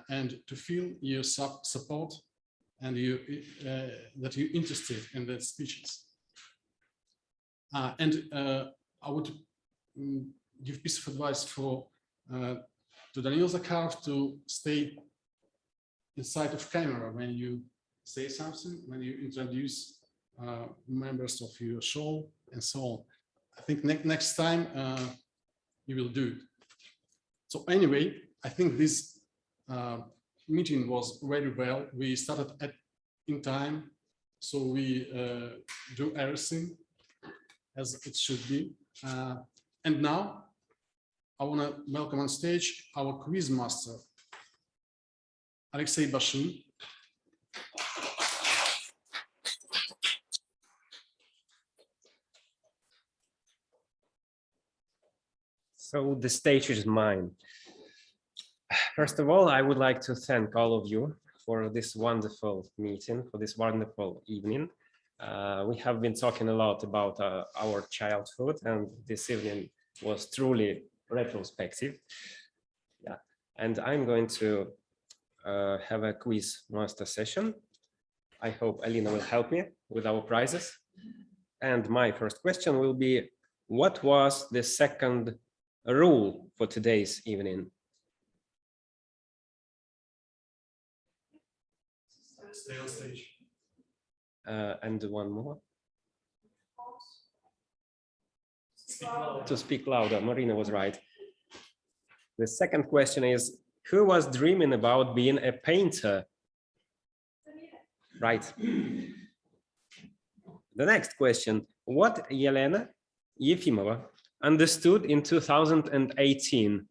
and to feel your support and that you're interested in the speeches. I would give piece of advice to Daniel Zakharov to stay inside of camera when you say something, when you introduce members of your show and so on. I think next time you will do it. So anyway, I think this meeting was very well. We started in time, so we do everything as it should be. And now I want to welcome on stage our quiz master, Alexei Bashin. So the stage is mine. First of all, I would like to thank all of you for this wonderful meeting, for this wonderful evening. We have been talking a lot about our childhood, and this evening was truly retrospective. Yeah, and I'm going to have a quiz master session. I hope Alina will help me with our prizes. And my first question will be, what was the second rule for today's evening? Stay on stage. And one more. Speak louder. To speak louder. Marina was right. The second question is, who was dreaming about being a painter? Right. The next question, what Yelena Yefimova understood in 2018?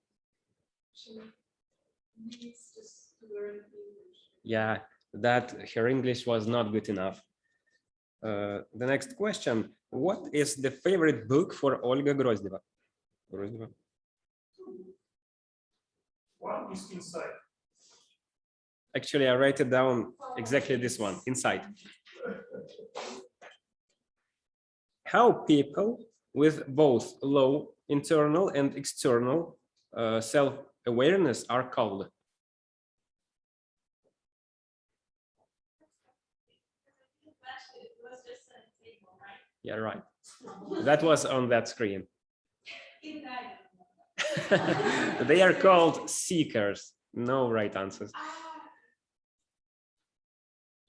Yeah, that her English was not good enough. The next question, what is the favorite book for Olga Grozdeva? One is inside. Actually, I write it down exactly this one, inside. How people with both low internal and external self-awareness are called? Yeah, right. That was on that screen. They are called seekers. No right answers.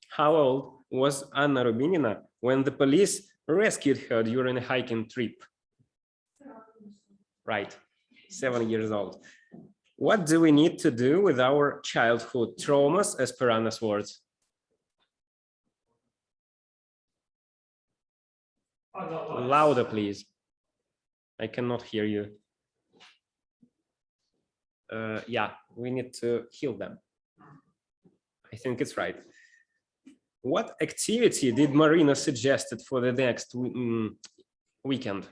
How old was Anna Rubinina when the police rescued her during a hiking trip? Right, 7 years old. What do we need to do with our childhood traumas as per Anna's words? Louder, please. I cannot hear you. Yeah, we need to heal them. I think it's right. What activity did Marina suggested for the next weekend?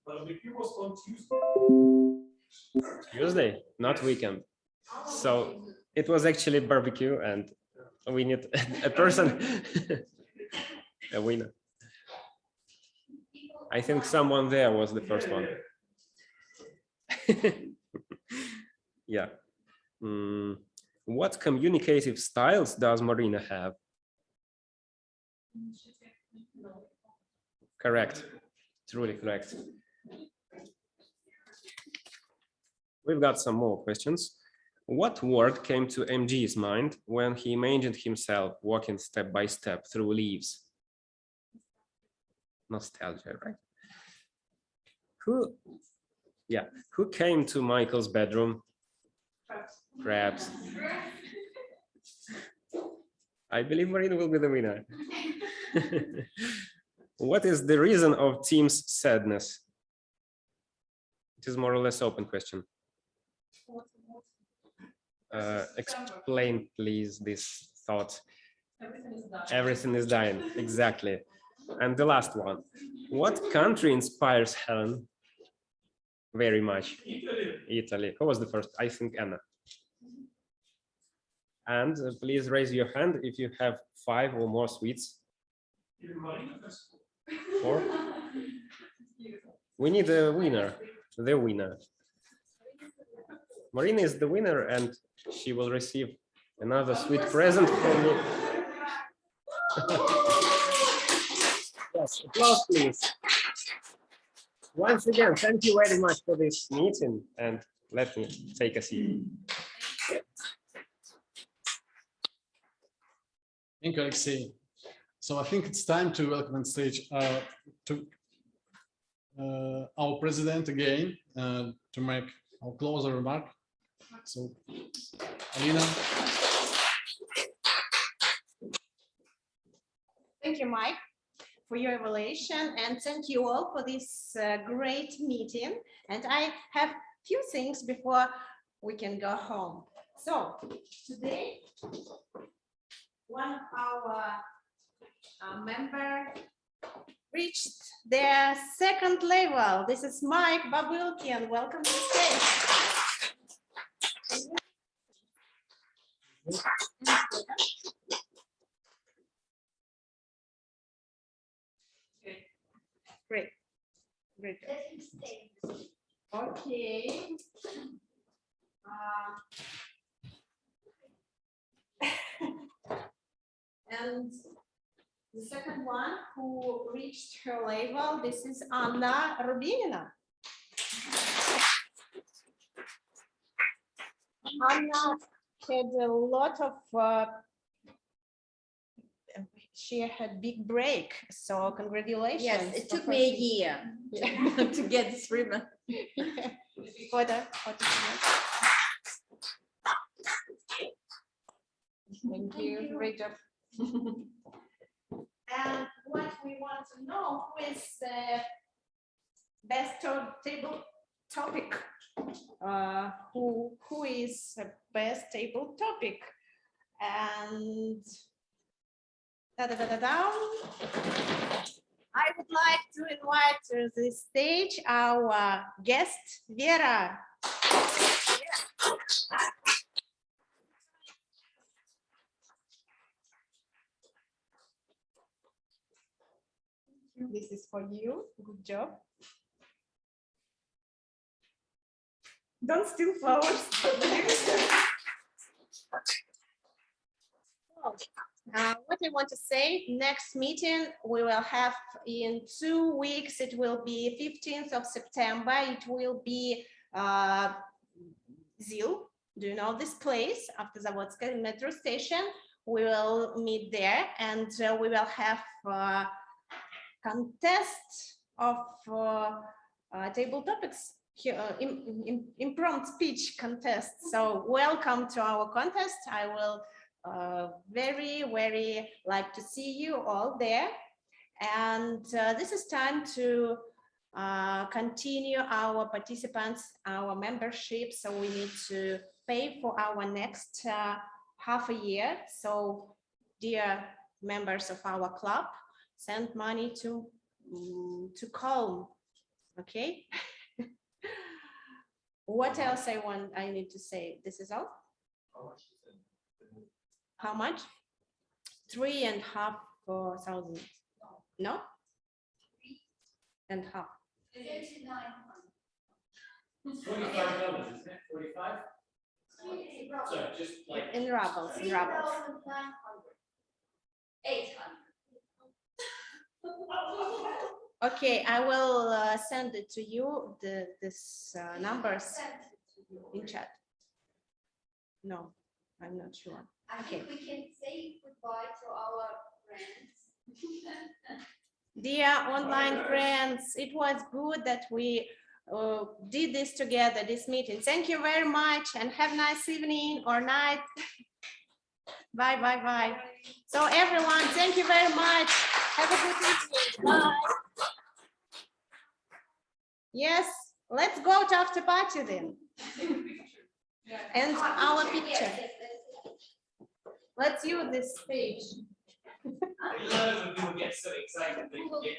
Barbecue was on Tuesday. Tuesday, not weekend. So it was actually barbecue, and we need a person, a winner. I think someone there was the first one. Yeah. What communicative styles does Marina have? Correct. Truly correct. We've got some more questions. What word came to MG's mind when he imagined himself walking step by step through leaves? Nostalgia, right? Who came to Michael's bedroom? Crabs. I believe Marina will be the winner. What is the reason of team's sadness? It is more or less open question. Explain, please, this thought. Everything is dying. Exactly. And the last one. What country inspires Helen very much? Italy. Who was the first? I think Anna. And please raise your hand if you have 5 or more sweets. 4. We need a winner. The winner. Marina is the winner, and she will receive another sweet present from me. Yes, applause, please. Once again, thank you very much for this meeting, and let me take a seat. Thank you, Alexei. So I think it's time to welcome on stage our president again to make our closer remark. So, Alina. Thank you, Mike, for your evaluation, and thank you all for this great meeting. And I have few things before we can go home. So today, one of our member reached their second level. This is Mike Babulkian. Welcome to the stage. Great. Great. Okay. And the second one who reached her level, this is Anna Rubinina. Anna had a lot of, she had big break, so congratulations. Yes, it took me a year to get this ribbon. Thank you, great job. And what we want to know is the best table topic. Who is the best table topic? And I would like to invite to the stage our guest, Vera. This is for you. Good job. Don't steal flowers. What I want to say, next meeting we will have in 2 weeks. It will be 15th of September. It will be ZIL. Do you know this place? After Zavodskaya metro station. We will meet there, and we will have contest of table topics, impromptu speech contest. So welcome to our contest. I will very like to see you all there. And this is time to continue our participants, our membership. So we need to pay for our next half a year. So dear members of our club, send money to Calm, okay? What else I need to say? This is all? How much? 3,500. No? And half. $45, isn't it? 45? So just like in rubles, in rubles. 800. Okay, I will send it to you, this numbers in chat. No, I'm not sure. I think we can say goodbye to our friends. Dear online friends, it was good that we did this together, this meeting. Thank you very much and have a nice evening or night. Bye, bye, bye. So everyone, thank you very much. Have a good evening. Bye. Yes, let's go to after party then. And our picture. Let's use this stage. I love when people get so excited they get.